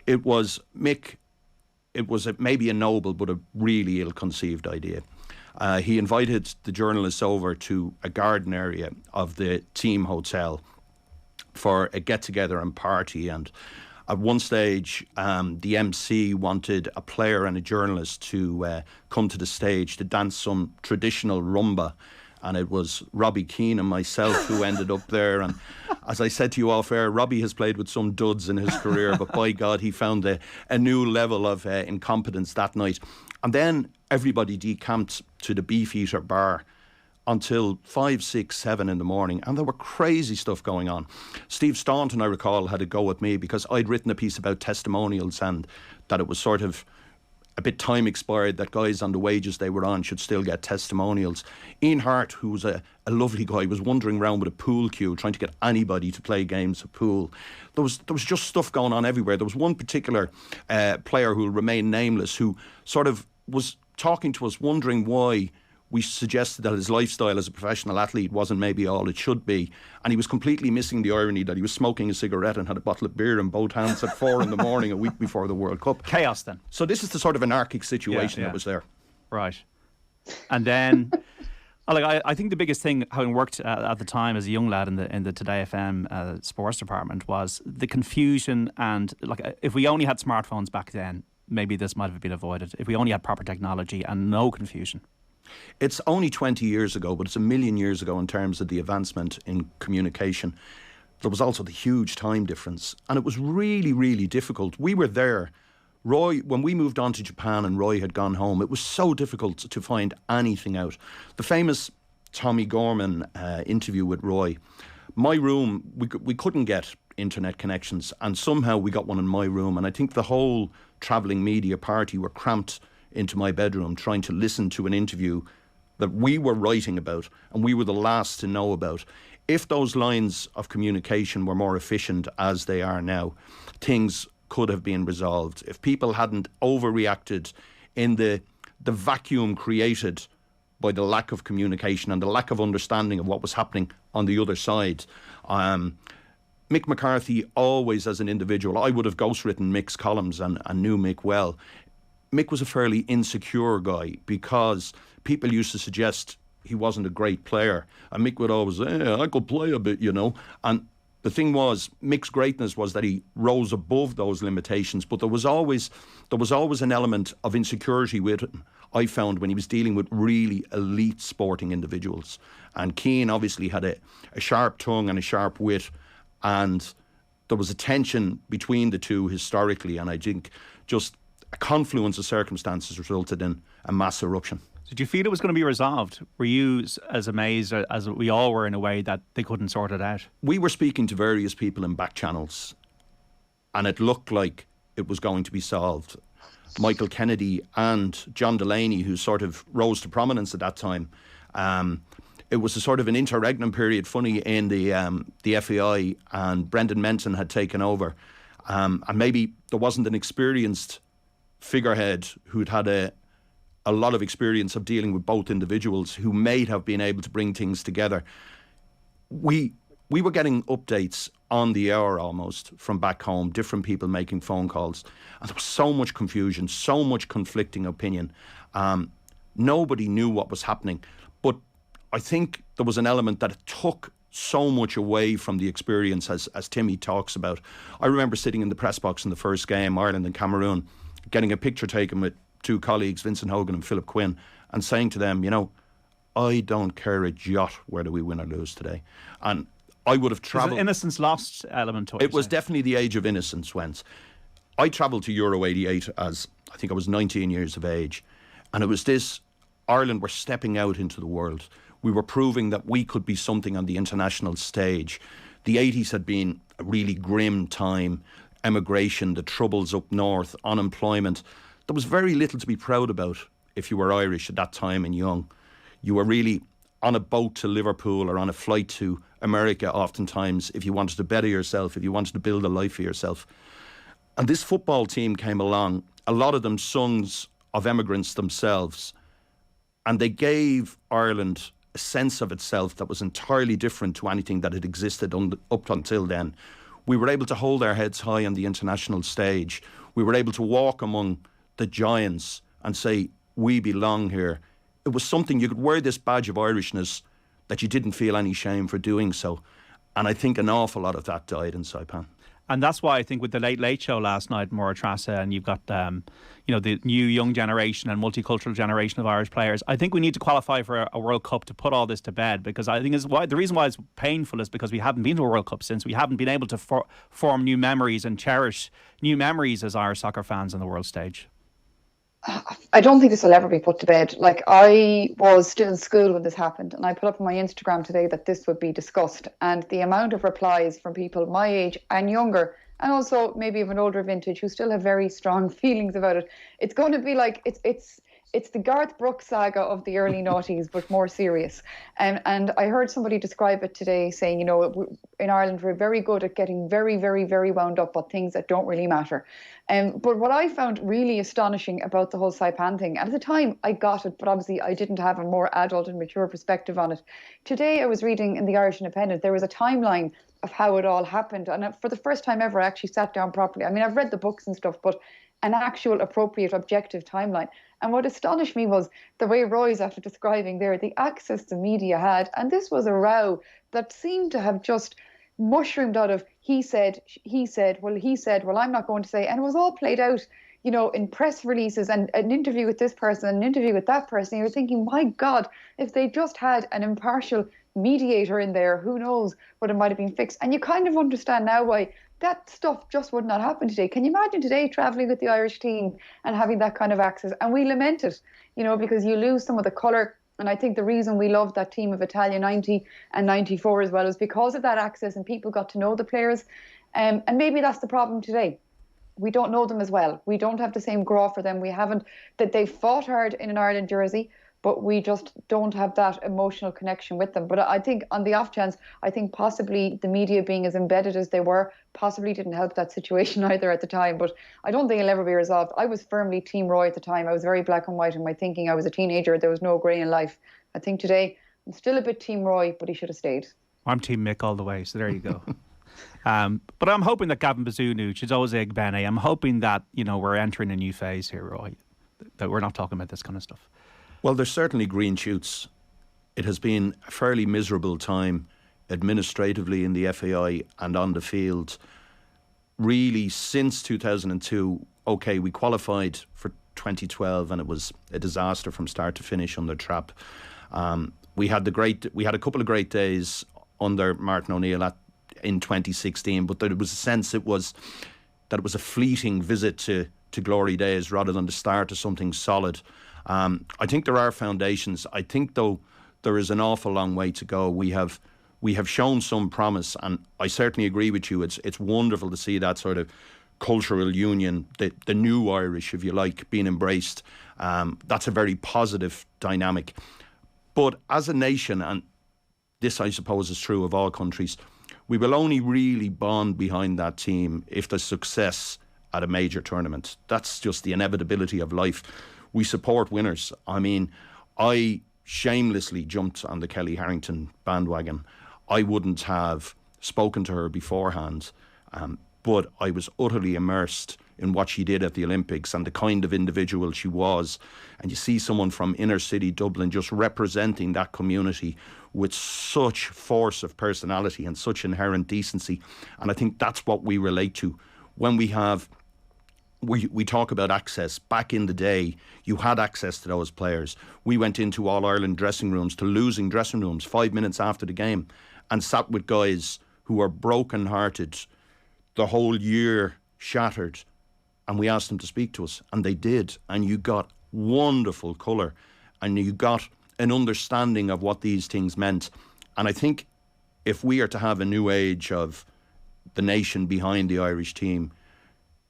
It was Mick, it was maybe a noble but a really ill-conceived idea. He invited the journalists over to a garden area of the team hotel for a get-together and party, and at one stage, the MC wanted a player and a journalist to come to the stage to dance some traditional rumba. And it was Robbie Keane and myself who ended up there. And as I said to you off air, Robbie has played with some duds in his career, but by God, he found a new level of incompetence that night. And then everybody decamped to the Beefeater bar until 5, 6, 7 in the morning, and there were crazy stuff going on. Steve Staunton, I recall, had a go at me because I'd written a piece about testimonials and that it was sort of a bit time expired, that guys on the wages they were on should still get testimonials. Ian Hart, who was a lovely guy, was wandering around with a pool cue trying to get anybody to play games of pool. There was just stuff going on everywhere. There was one particular player who will remain nameless who sort of was talking to us, wondering why we suggested that his lifestyle as a professional athlete wasn't maybe all it should be. And he was completely missing the irony that he was smoking a cigarette and had a bottle of beer in both hands at 4 in the morning a week before the World Cup. Chaos then. So this is the sort of anarchic situation that was there. Right. And then, I think the biggest thing, having worked at the time as a young lad in the Today FM sports department, was the confusion. And if we only had smartphones back then, maybe this might have been avoided. If we only had proper technology and no confusion. It's only 20 years ago, but it's a million years ago in terms of the advancement in communication. There was also the huge time difference, and it was really, really difficult. We were there. Roy, when we moved on to Japan and Roy had gone home, it was so difficult to find anything out. The famous Tommy Gorman interview with Roy, my room, we couldn't get internet connections, and somehow we got one in my room, and I think the whole travelling media party were cramped into my bedroom trying to listen to an interview that we were writing about and we were the last to know about. If those lines of communication were more efficient as they are now, things could have been resolved. If people hadn't overreacted in the vacuum created by the lack of communication and the lack of understanding of what was happening on the other side. Mick McCarthy, always as an individual, I would have ghostwritten Mick's columns and knew Mick well. Mick was a fairly insecure guy because people used to suggest he wasn't a great player. And Mick would always say, I could play a bit, you know. And the thing was, Mick's greatness was that he rose above those limitations, but there was always an element of insecurity with him, I found, when he was dealing with really elite sporting individuals. And Keane obviously had a sharp tongue and a sharp wit, and there was a tension between the two historically, and I think just a confluence of circumstances resulted in a mass eruption. Did you feel it was going to be resolved? Were you as amazed as we all were in a way that they couldn't sort it out? We were speaking to various people in back channels, and it looked like it was going to be solved. Michael Kennedy and John Delaney, who sort of rose to prominence at that time, it was a sort of an interregnum period, funny, in the FAI, and Brendan Menton had taken over. And maybe there wasn't an experienced figurehead who'd had a lot of experience of dealing with both individuals who may have been able to bring things together. We were getting updates on the hour almost from back home, different people making phone calls. And there was so much confusion, so much conflicting opinion. Nobody knew what was happening. But I think there was an element that it took so much away from the experience, as Timmy talks about. I remember sitting in the press box in the first game, Ireland and Cameroon, getting a picture taken with two colleagues, Vincent Hogan and Philip Quinn, and saying to them, you know, I don't care a jot whether we win or lose today. And I would have travelled... There's an innocence lost element to it. It was definitely the age of innocence, Wentz. I travelled to Euro 88 as, I think I was 19 years of age. And it was this, Ireland were stepping out into the world. We were proving that we could be something on the international stage. The 80s had been a really grim time. Emigration, the troubles up north, unemployment. There was very little to be proud about if you were Irish at that time and young. You were really on a boat to Liverpool or on a flight to America oftentimes if you wanted to better yourself, if you wanted to build a life for yourself. And this football team came along, a lot of them sons of emigrants themselves, and they gave Ireland a sense of itself that was entirely different to anything that had existed up until then. We were able to hold our heads high on the international stage. We were able to walk among the giants and say, we belong here. It was something, you could wear this badge of Irishness that you didn't feel any shame for doing so. And I think an awful lot of that died in Saipan. And that's why I think with the Late Late Show last night, Máire-Treasa, and you've got the new young generation and multicultural generation of Irish players, I think we need to qualify for a World Cup to put all this to bed, because I think the reason why it's painful is because we haven't been to a World Cup since. We haven't been able to form new memories and cherish new memories as Irish soccer fans on the world stage. I don't think this will ever be put to bed. Like, I was still in school when this happened, and I put up on my Instagram today that this would be discussed. And the amount of replies from people my age and younger, and also maybe of an older vintage, who still have very strong feelings about it, it's going to be like it's the Garth Brooks saga of the early noughties, but more serious. And I heard somebody describe it today, saying, you know, in Ireland we're very good at getting very, very, very wound up on things that don't really matter. But what I found really astonishing about the whole Saipan thing, and at the time I got it, but obviously I didn't have a more adult and mature perspective on it. Today I was reading in the Irish Independent, there was a timeline of how it all happened. And for the first time ever, I actually sat down properly. I mean, I've read the books and stuff, but an actual appropriate objective timeline. And what astonished me was the way Roy's after describing there, the access the media had. And this was a row that seemed to have just mushroomed out of he said, well, I'm not going to say. And it was all played out, you know, in press releases and an interview with this person, an interview with that person, you're thinking, my God, if they just had an impartial mediator in there, who knows what it might have been fixed. And you kind of understand now why that stuff just would not happen today. Can you imagine today travelling with the Irish team and having that kind of access? And we lament it, you know, because you lose some of the colour. And I think the reason we loved that team of Italia 90 and 94 as well is because of that access, and people got to know the players. And maybe that's the problem today. We don't know them as well. We don't have the same graw for them. We haven't, that they've fought hard in an Ireland jersey, but we just don't have that emotional connection with them. But I think on the off chance, I think possibly the media being as embedded as they were possibly didn't help that situation either at the time. But I don't think it'll ever be resolved. I was firmly Team Roy at the time. I was very black and white in my thinking. I was a teenager. There was no grey in life. I think today I'm still a bit Team Roy, but he should have stayed. I'm Team Mick all the way, so there you go. But I'm hoping that Gavin Bazunu, she's always egg Bene. I'm hoping that, you know, we're entering a new phase here, Roy, that we're not talking about this kind of stuff. Well, there's certainly green shoots. It has been a fairly miserable time administratively in the FAI and on the field. Really, since 2002, okay, we qualified for 2012 and it was a disaster from start to finish under Trapp. We had a couple of great days under Martin O'Neill in 2016, but there was a sense that it was a fleeting visit to glory days rather than the start of something solid. I think there are foundations. I think, though, there is an awful long way to go. We have shown some promise, and I certainly agree with you. It's wonderful to see that sort of cultural union, the new Irish, if you like, being embraced. That's a very positive dynamic. But as a nation, and this I suppose is true of all countries, we will only really bond behind that team if there's success at a major tournament. That's just the inevitability of life. We support winners. I mean, I shamelessly jumped on the Kelly Harrington bandwagon. I wouldn't have spoken to her beforehand, but I was utterly immersed in what she did at the Olympics and the kind of individual she was. And you see someone from inner city Dublin just representing that community with such force of personality and such inherent decency. And I think that's what we relate to when we talk about access. Back in the day, you had access to those players. We went into All-Ireland dressing rooms, to losing dressing rooms 5 minutes after the game, and sat with guys who were broken-hearted, the whole year shattered, and we asked them to speak to us, and they did. And you got wonderful colour, and you got an understanding of what these things meant. And I think if we are to have a new age of the nation behind the Irish team,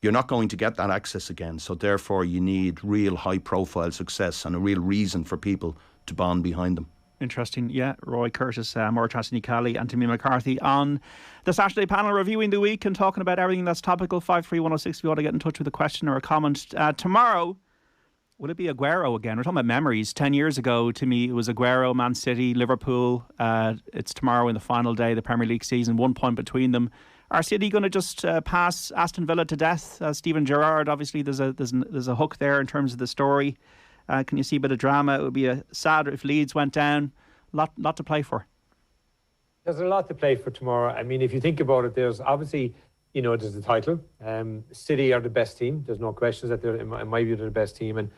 you're not going to get that access again. So therefore you need real high-profile success and a real reason for people to bond behind them. Interesting. Yeah, Roy Curtis, Máire-Treasa, Nic-Cheallaigh and Timmy McCarthy on the Saturday panel, reviewing the week and talking about everything that's topical. 53106 if you want to get in touch with a question or a comment. Tomorrow, will it be Aguero again? We're talking about memories. 10 years ago, Timmy, it was Aguero, Man City, Liverpool. It's tomorrow in the final day of the Premier League season, 1 point between them. Are City going to just pass Aston Villa to death? Stephen Gerrard, obviously, there's a hook there in terms of the story. Can you see a bit of drama? It would be sad if Leeds went down. Lot to play for. There's a lot to play for tomorrow. I mean, if you think about it, there's obviously, there's the title. City are the best team. There's no questions that they're, in my view, they're the best team, and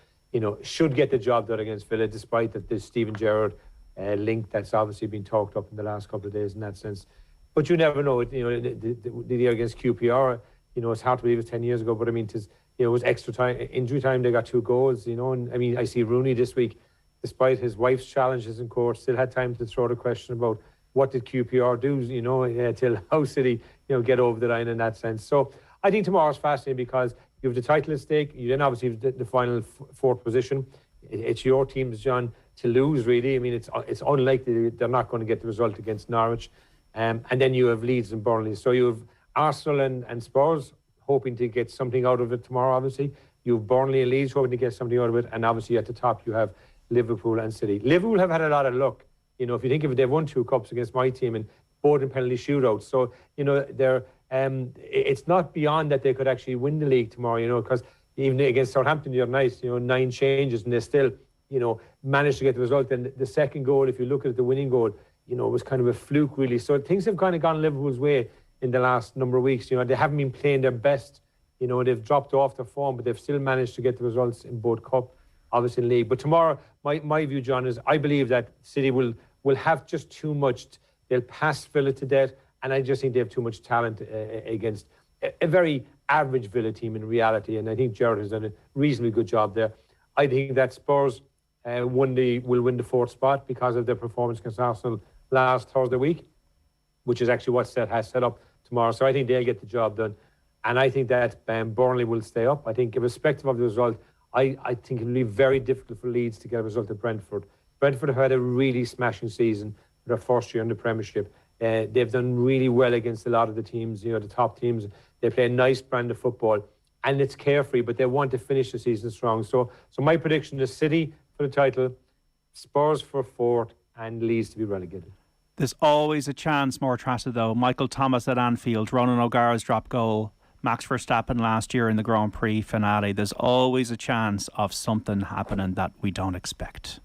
should get the job done against Villa, despite that this Stephen Gerrard link that's obviously been talked up in the last couple of days in that sense. But you never know. The year against QPR, it's hard to believe it's 10 years ago, but I mean, it was extra time, injury time. They got 2 goals, and I mean, I see Rooney this week, despite his wife's challenges in court, still had time to throw the question about what did QPR do, till how City, get over the line in that sense. So I think tomorrow's fascinating because you have the title at stake. You then obviously have the final 4th position. It's your teams, John, to lose, really. I mean, it's unlikely they're not going to get the result against Norwich. And then you have Leeds and Burnley. So you have Arsenal and Spurs hoping to get something out of it tomorrow, obviously. You have Burnley and Leeds hoping to get something out of it. And obviously at the top you have Liverpool and City. Liverpool have had a lot of luck. If you think of it, they've won 2 cups against my team and both in penalty shootouts. So, they're it's not beyond that they could actually win the league tomorrow, because even against Southampton the other night, 9 changes and they still, managed to get the result. And the second goal, if you look at the winning goal, it was kind of a fluke, really. So things have kind of gone Liverpool's way in the last number of weeks. They haven't been playing their best You know, they've dropped off their form, but they've still managed to get the results in both Cup, obviously in League. But tomorrow, my view, John, is I believe that City will have just too much. They'll pass Villa to death, and I just think they have too much talent against a very average Villa team in reality. And I think Gerrard has done a reasonably good job there. I think that Spurs will win the 4th spot because of their performance against Arsenal last Thursday week, which is actually what has set up tomorrow. So I think they'll get the job done. And I think that Burnley will stay up. I think irrespective of the result, I think it will be very difficult for Leeds to get a result at Brentford. Brentford have had a really smashing season for their first year in the Premiership. They've done really well against a lot of the teams, you know, the top teams. They play a nice brand of football, and it's carefree, but they want to finish the season strong. So my prediction is City for the title, Spurs for 4th, and Leeds to be relegated. There's always a chance, Máire-Treasa, though. Michael Thomas at Anfield, Ronan O'Gara's drop goal, Max Verstappen last year in the Grand Prix finale. There's always a chance of something happening that we don't expect.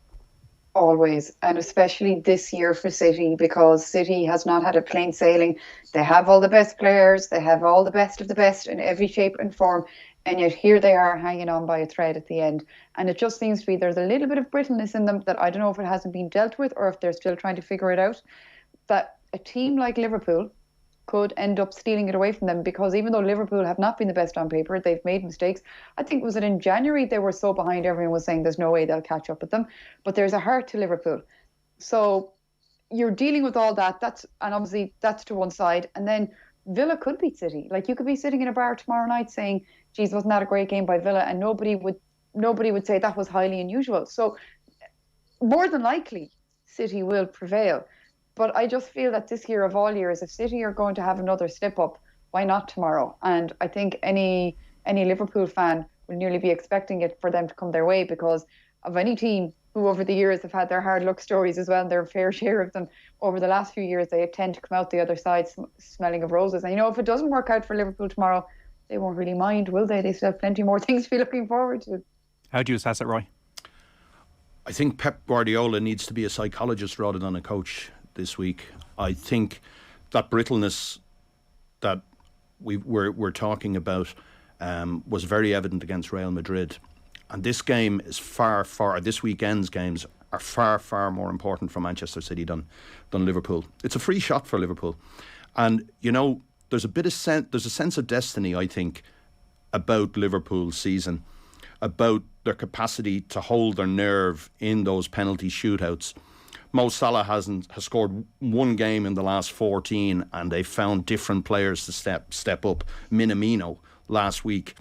Always, and especially this year for City, because City has not had a plain sailing. They have all the best players, they have all the best of the best in every shape and form, and yet here they are hanging on by a thread at the end. And it just seems to be there's a little bit of brittleness in them that I don't know if it hasn't been dealt with or if they're still trying to figure it out, that a team like Liverpool could end up stealing it away from them, because even though Liverpool have not been the best on paper, they've made mistakes. I think, was it in January they were so behind, everyone was saying there's no way they'll catch up with them, but there's a heart to Liverpool. So you're dealing with all that, and obviously that's to one side, and then Villa could beat City. Like, you could be sitting in a bar tomorrow night saying, geez, wasn't that a great game by Villa, and nobody would say that was highly unusual. So more than likely City will prevail. But I just feel that this year of all years, if City are going to have another slip up, why not tomorrow? And I think any Liverpool fan will nearly be expecting it for them to come their way, because of any team who over the years have had their hard luck stories as well, and their fair share of them over the last few years, they tend to come out the other side smelling of roses. And you know, if it doesn't work out for Liverpool tomorrow, they won't really mind, will they? They still have plenty more things to be looking forward to. How do you assess it, Roy? I think Pep Guardiola needs to be a psychologist rather than a coach this week. I think that brittleness that we're talking about was very evident against Real Madrid, and this game is this weekend's games are far more important for Manchester City than Liverpool. It's a free shot for Liverpool, and you know, there's a sense of destiny, I think, about Liverpool's season, about their capacity to hold their nerve in those penalty shootouts. Mo Salah has scored one game in the last 14, and they found different players to step up. Minamino last week.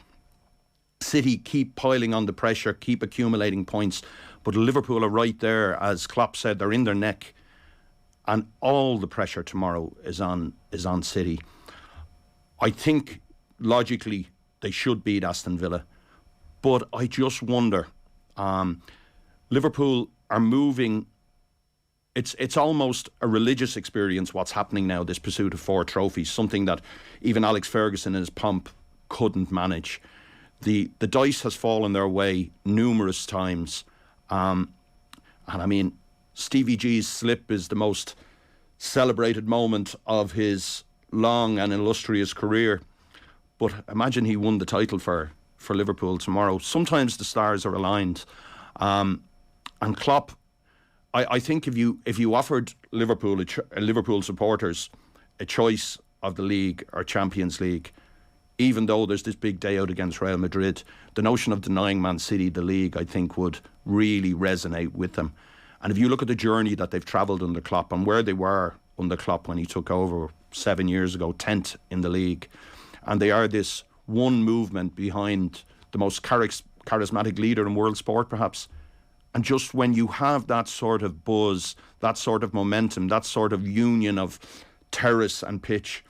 City keep piling on the pressure, keep accumulating points, but Liverpool are right there. As Klopp said, they're in their neck, and all the pressure tomorrow is on City. I think logically they should beat Aston Villa, but I just wonder. Liverpool are moving. It's almost a religious experience what's happening now, this pursuit of 4 trophies, something that even Alex Ferguson in his pomp couldn't manage. The dice has fallen their way numerous times. And I mean, Stevie G's slip is the most celebrated moment of his long and illustrious career. But imagine he won the title for Liverpool tomorrow. Sometimes the stars are aligned. And Klopp, I think if you offered Liverpool supporters a choice of the league or Champions League, even though there's this big day out against Real Madrid, the notion of denying Man City the league, I think, would really resonate with them. And if you look at the journey that they've travelled under Klopp and where they were under Klopp when he took over 7 years ago, 10th in the league, and they are this one movement behind the most charismatic leader in world sport, perhaps. And just when you have that sort of buzz, that sort of momentum, that sort of union of terrace and pitch,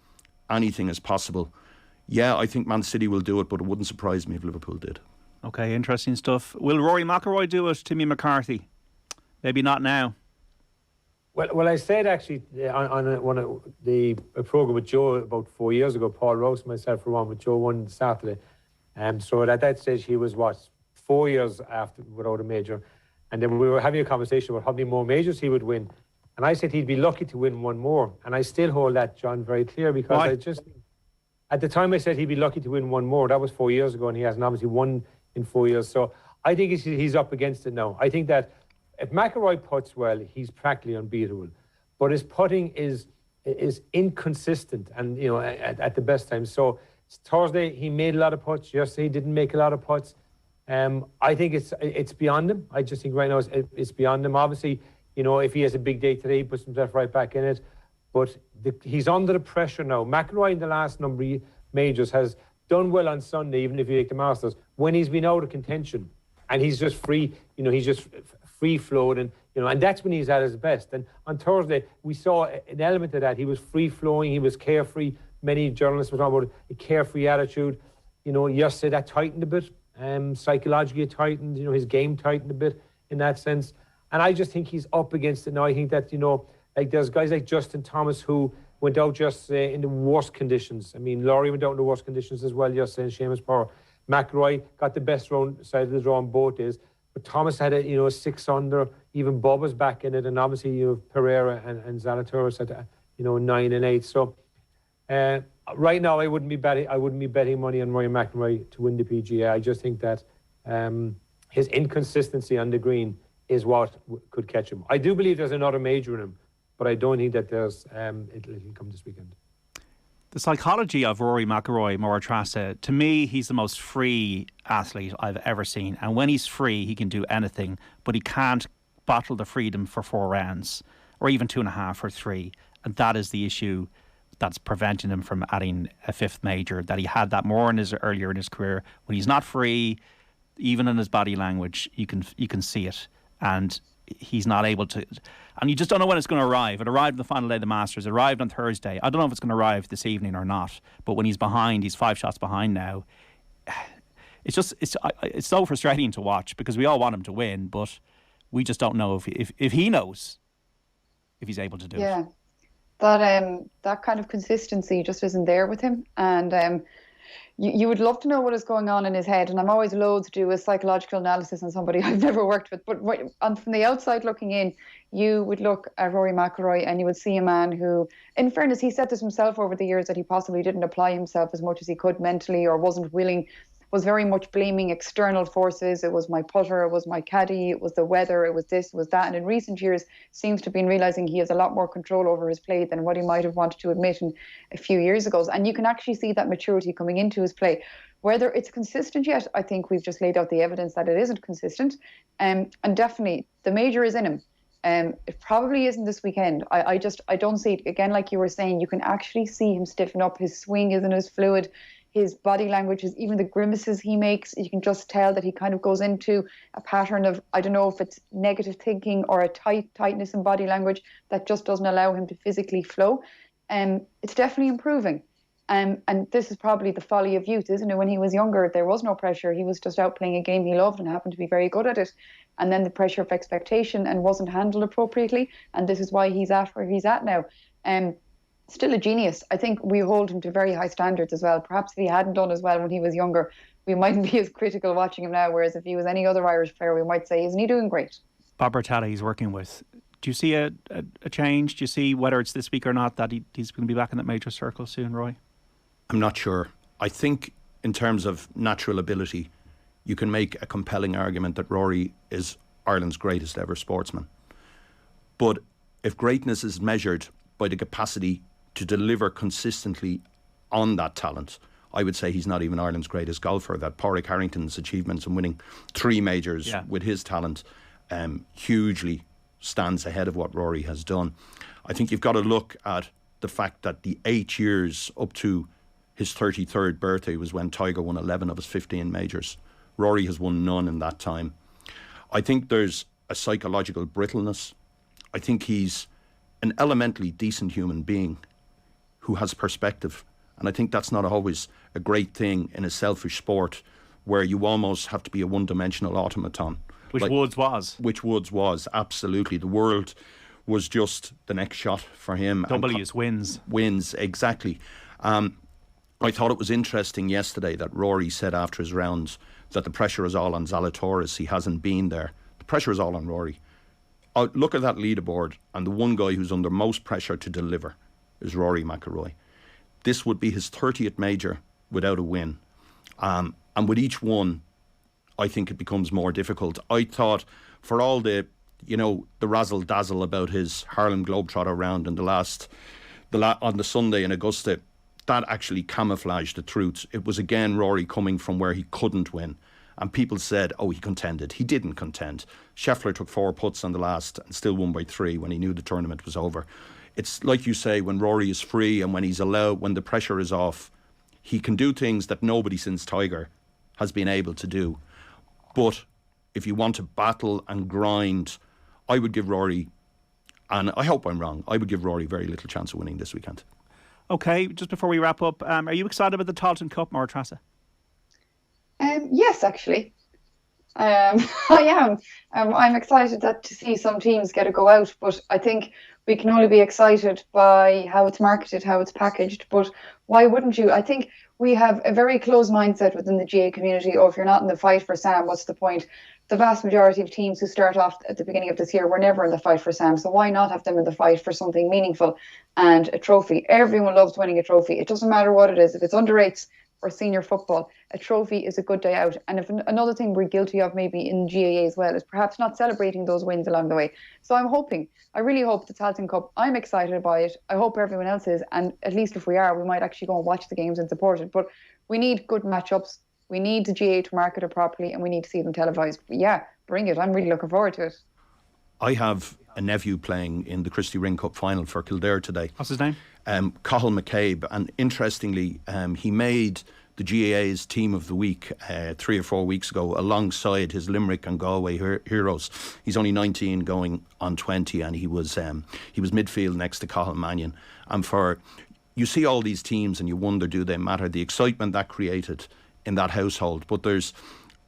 anything is possible. Yeah, I think Man City will do it, but it wouldn't surprise me if Liverpool did. Okay, interesting stuff. Will Rory McIlroy do it, Timmy McCarthy? Maybe not now. Well, I said actually on one of a programme with Joe about 4 years ago, Paul Rouse and myself were on with Joe one Saturday. So at that stage he was, 4 years after without a major. And then we were having a conversation about how many more majors he would win. And I said he'd be lucky to win one more. And I still hold that, John, very clear, because Why? At the time I said he'd be lucky to win one more. That was 4 years ago, and he hasn't obviously won in 4 years. So I think he's up against it now. I think that if McIlroy puts well, he's practically unbeatable. But his putting is inconsistent, and at the best times. So Thursday he made a lot of putts. Yesterday he didn't make a lot of putts. I think it's beyond him. I just think right now it's beyond him. Obviously, if he has a big day today, he puts himself right back in it. But he's under the pressure now. McIlroy in the last number of majors has done well on Sunday, even if you take the Masters, when he's been out of contention. And he's just free, he's just free-flowed, and that's when he's at his best. And on Thursday, we saw an element of that. He was free-flowing, he was carefree. Many journalists were talking about a carefree attitude. Yesterday that tightened a bit. Psychologically it tightened, his game tightened a bit in that sense. And I just think he's up against it now. I think that, like there's guys like Justin Thomas who went out just in the worst conditions. I mean, Rory went out in the worst conditions as well yesterday, and Seamus Power. McIlroy got the best side of the draw on both days. But Thomas had a 6 under. Even Bubba's back in it, and obviously Pereira and Zalatoris at 9 and 8. So right now I wouldn't be betting money on Rory McIlroy to win the PGA. I just think that his inconsistency on the green is what could catch him. I do believe there's another major in him, but I don't think that there's it'll come this weekend. The psychology of Rory McIlroy, Máire-Treasa, to me, he's the most free athlete I've ever seen. And when he's free, he can do anything, but he can't bottle the freedom for 4 rounds, or even 2.5 or 3. And that is the issue that's preventing him from adding a 5th major. That he had that more earlier in his career. When he's not free, even in his body language, you can see it. And he's not able to, and you just don't know when it's going to arrive. It arrived on the final day of the Masters. It arrived on Thursday. I don't know if it's going to arrive this evening or not. But when he's behind, he's 5 shots behind now. It's so frustrating to watch because we all want him to win, but we just don't know if he knows if he's able to do it. Yeah, that kind of consistency just isn't there with him, and you would love to know what is going on in his head, and I'm always loath to do a psychological analysis on somebody I've never worked with, but from the outside looking in, you would look at Rory McIlroy and you would see a man who, in fairness, he said this himself over the years that he possibly didn't apply himself as much as he could mentally, or wasn't willing, was very much blaming external forces. It was my putter, it was my caddy, it was the weather, it was this, it was that. And in recent years, seems to have been realising he has a lot more control over his play than what he might have wanted to admit a few years ago. And you can actually see that maturity coming into his play. Whether it's consistent yet, I think we've just laid out the evidence that it isn't consistent. And definitely, the major is in him. It probably isn't this weekend. I don't see it. Again, like you were saying, you can actually see him stiffen up. His swing isn't as fluid. His body language, even the grimaces he makes, you can just tell that he kind of goes into a pattern of, I don't know if it's negative thinking or a tightness in body language that just doesn't allow him to physically flow. It's definitely improving. And this is probably the folly of youth, isn't it? When he was younger, there was no pressure. He was just out playing a game he loved and happened to be very good at it. And then the pressure of expectation and wasn't handled appropriately. And this is why he's at where he's at now. Still a genius. I think we hold him to very high standards as well. Perhaps if he hadn't done as well when he was younger, we mightn't be as critical watching him now. Whereas if he was any other Irish player, we might say, isn't he doing great? Bob Bertella he's working with. Do you see a change? Do you see whether it's this week or not that he's going to be back in that major circle soon, Roy? I'm not sure. I think in terms of natural ability, you can make a compelling argument that Rory is Ireland's greatest ever sportsman. But if greatness is measured by the capacity to deliver consistently on that talent, I would say he's not even Ireland's greatest golfer. That Pádraig Harrington's achievements in winning 3 majors with his talent hugely stands ahead of what Rory has done. I think you've got to look at the fact that the 8 years up to his 33rd birthday was when Tiger won 11 of his 15 majors. Rory has won none in that time. I think there's a psychological brittleness. I think he's an elementally decent human being who has perspective. And I think that's not always a great thing in a selfish sport where you almost have to be a one-dimensional automaton. Which Woods was. Which Woods was, absolutely. The world was just the next shot for him. W's wins. Wins, exactly. I thought it was interesting yesterday that Rory said after his rounds that the pressure is all on Zalatoris. He hasn't been there. The pressure is all on Rory. Look at that leaderboard, and the one guy who's under most pressure to deliver is Rory McIlroy. this would be his 30th major without a win. And with each one, I think it becomes more difficult. I thought for all the razzle-dazzle about his Harlem Globetrotter round in on the Sunday in Augusta, that actually camouflaged the truth. It was again Rory coming from where he couldn't win. And people said, he contended. He didn't contend. Scheffler took 4 putts on the last and still won by 3 when he knew the tournament was over. It's like you say, when Rory is free and when he's allowed, when the pressure is off, he can do things that nobody since Tiger has been able to do. But if you want to battle and grind, I would give Rory, and I hope I'm wrong, I would give Rory very little chance of winning this weekend. Okay, just before we wrap up, are you excited about the Tailteann Cup, Máire-Treasa? Yes, actually. I am. I'm excited to see some teams get a go out, but I think we can only be excited by how it's marketed, how it's packaged. But why wouldn't you? I think we have a very closed mindset within the GA community. If you're not in the fight for Sam, what's the point? The vast majority of teams who start off at the beginning of this year were never in the fight for Sam. So why not have them in the fight for something meaningful and a trophy? Everyone loves winning a trophy. It doesn't matter what it is. If it's under 8s or senior football, a trophy is a good day out. And if another thing we're guilty of maybe in GAA as well is perhaps not celebrating those wins along the way. So I really hope the Tailteann Cup, I'm excited by it. I hope everyone else is. And at least if we are, we might actually go and watch the games and support it. But we need good matchups. We need the GAA to market it properly and we need to see them televised. But yeah, bring it. I'm really looking forward to it. I have a nephew playing in the Christy Ring Cup final for Kildare today. What's his name? Cathal McCabe, and interestingly, he made the GAA's Team of the Week 3 or 4 weeks ago alongside his Limerick and Galway heroes. He's only 19 going on 20, and he was midfield next to Cathal Mannion. And you see all these teams and you wonder, do they matter? The excitement that created in that household. But there's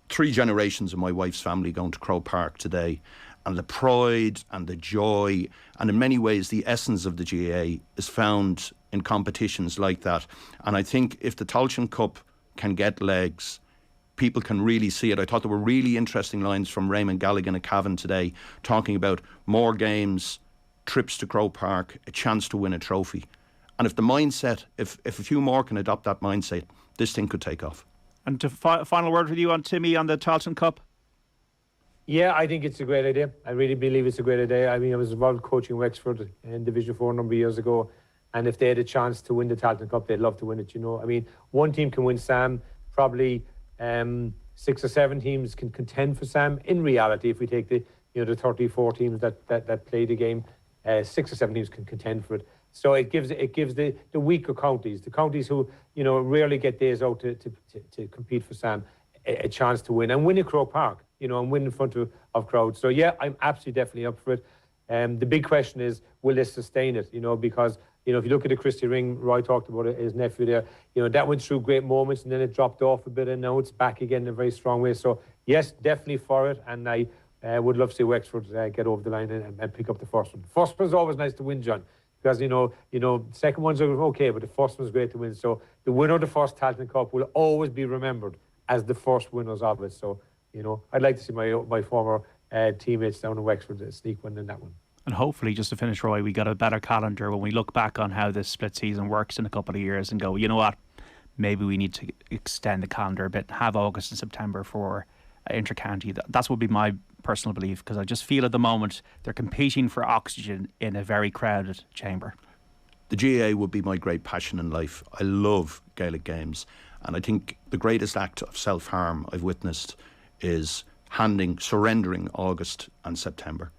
3 generations of my wife's family going to Croke Park today, and the pride and the joy and in many ways the essence of the GAA is found in competitions like that. And I think if the Tailteann Cup can get legs, people can really see it. I thought there were really interesting lines from Raymond Galligan at Cavan today talking about more games, trips to Croke Park, a chance to win a trophy. And if the mindset, if a few more can adopt that mindset, this thing could take off. And to final word with you on Timmy on the Tailteann Cup? Yeah, I think it's a great idea. I really believe it's a great idea. I mean, I was involved coaching Wexford in Division 4 a number of years ago, and if they had a chance to win the Tailteann Cup, they'd love to win it, I mean, one team can win Sam, probably 6 or 7 teams can contend for Sam. In reality, if we take the 34 teams that play the game, 6 or 7 teams can contend for it. So it gives the weaker counties, the counties who rarely get days out to compete for Sam, a chance to win and win at Croke Park, and win in front of crowds. So yeah, I'm absolutely definitely up for it. The big question is, will they sustain it? Because if you look at the Christy Ring, Roy talked about it, his nephew there, that went through great moments and then it dropped off a bit and now it's back again in a very strong way. So yes, definitely for it, and I would love to see Wexford get over the line and pick up the first one. First one's always nice to win, John, because second ones are okay, but the first one's great to win. So the winner of the first Tailteann Cup will always be remembered as the first winners of it. So I'd like to see my former teammates down in Wexford sneak one in that one. And hopefully, just to finish, Roy, we got a better calendar when we look back on how this split season works in a couple of years and go, you know what, maybe we need to extend the calendar a bit, have August and September for inter-county. That's what would be my personal belief, because I just feel at the moment they're competing for oxygen in a very crowded chamber. The GAA would be my great passion in life. I love Gaelic games, and I think the greatest act of self-harm I've witnessed is surrendering August and September.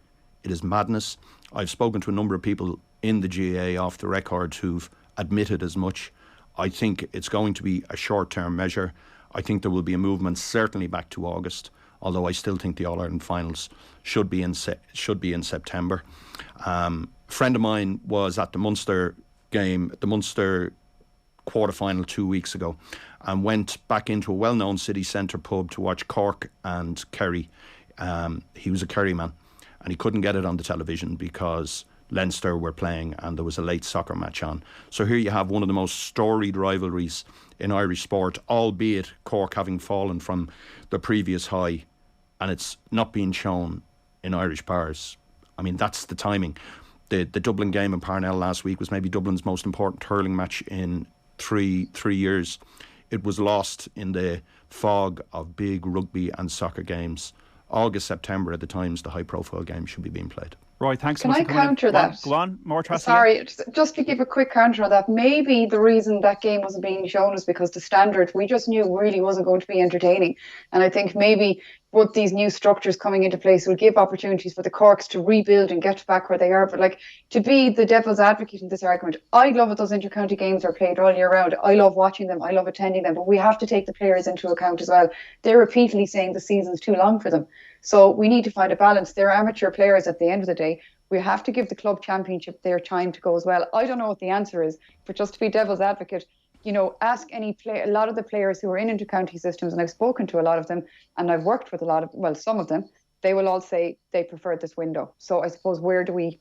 It is madness. I've spoken to a number of people in the GAA off the record who've admitted as much. I think it's going to be a short-term measure. I think there will be a movement certainly back to August, although I still think the All-Ireland finals should be in September. A friend of mine was at the Munster game, the Munster quarter-final 2 weeks ago, and went back into a well-known city centre pub to watch Cork and Kerry. He was a Kerry man, and he couldn't get it on the television because Leinster were playing and there was a late soccer match on. So here you have one of the most storied rivalries in Irish sport, albeit Cork having fallen from the previous high, and it's not being shown in Irish bars. I mean, that's the timing. The Dublin game in Parnell last week was maybe Dublin's most important hurling match in three years. It was lost in the fog of big rugby and soccer games. August, September at the times the high-profile games should be being played. Roy, thanks so Can much I for coming counter in. that? Go on, Máire-Treasa. Sorry, just to give a quick counter on that. Maybe the reason that game wasn't being shown is because the standard we just knew really wasn't going to be entertaining. And I think maybe with these new structures coming into place will give opportunities for the Corks to rebuild and get back where they are. But like, to be the devil's advocate in this argument, I love it those inter-county games are played all year round. I love watching them. I love attending them. But we have to take the players into account as well. They're repeatedly saying the season's too long for them. So we need to find a balance. They're amateur players at the end of the day. We have to give the club championship their time to go as well. I don't know what the answer is, but just to be devil's advocate, you know, ask a lot of the players who are in inter-county systems, and I've spoken to a lot of them, and I've worked with some of them, they will all say they prefer this window. So I suppose where do we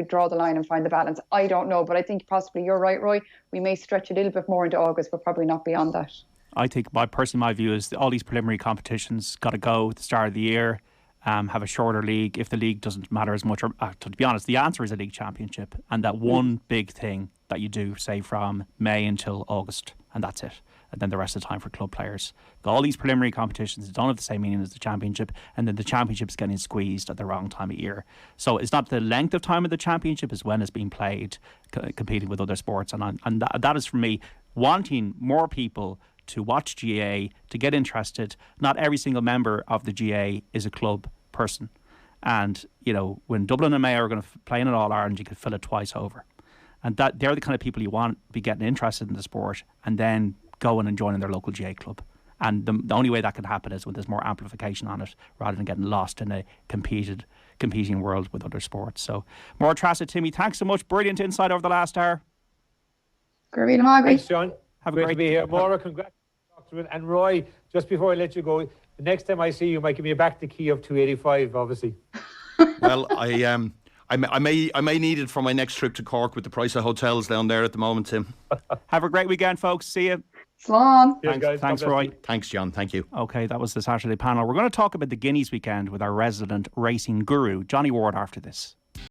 draw the line and find the balance? I don't know, but I think possibly you're right, Roy. We may stretch a little bit more into August, but probably not beyond that. I think my view is all these preliminary competitions got to go at the start of the year. Have a shorter league if the league doesn't matter as much. Or, to be honest, the answer is a league championship, and that one big thing that you do, say from May until August, and that's it. And then the rest of the time for club players. All these preliminary competitions don't have the same meaning as the championship, and then the championship's getting squeezed at the wrong time of year. So it's not the length of time of the championship, it's when it's being played, competing with other sports, and that is for me wanting more people to watch GA, to get interested. Not every single member of the GA is a club person. And, you know, when Dublin and Mayo are going to play in an All-Ireland, you could fill it twice over. And that they're the kind of people you want to be getting interested in the sport and then going and joining their local GA club. And the only way that can happen is when there's more amplification on it rather than getting lost in a competing world with other sports. So, Máire-Treasa, Timmy, thanks so much. Brilliant insight over the last hour. Thanks, John. Have a great great to be here. Máire, congrats. And Roy, just before I let you go, the next time I see you, might give me back the key of 285, obviously. Well, I may need it for my next trip to Cork with the price of hotels down there at the moment, Tim. Have a great weekend, folks. See you. Slán. Thanks, Roy. Thanks, John. Thank you. Okay, that was the Saturday panel. We're going to talk about the Guineas weekend with our resident racing guru, Johnny Ward, after this.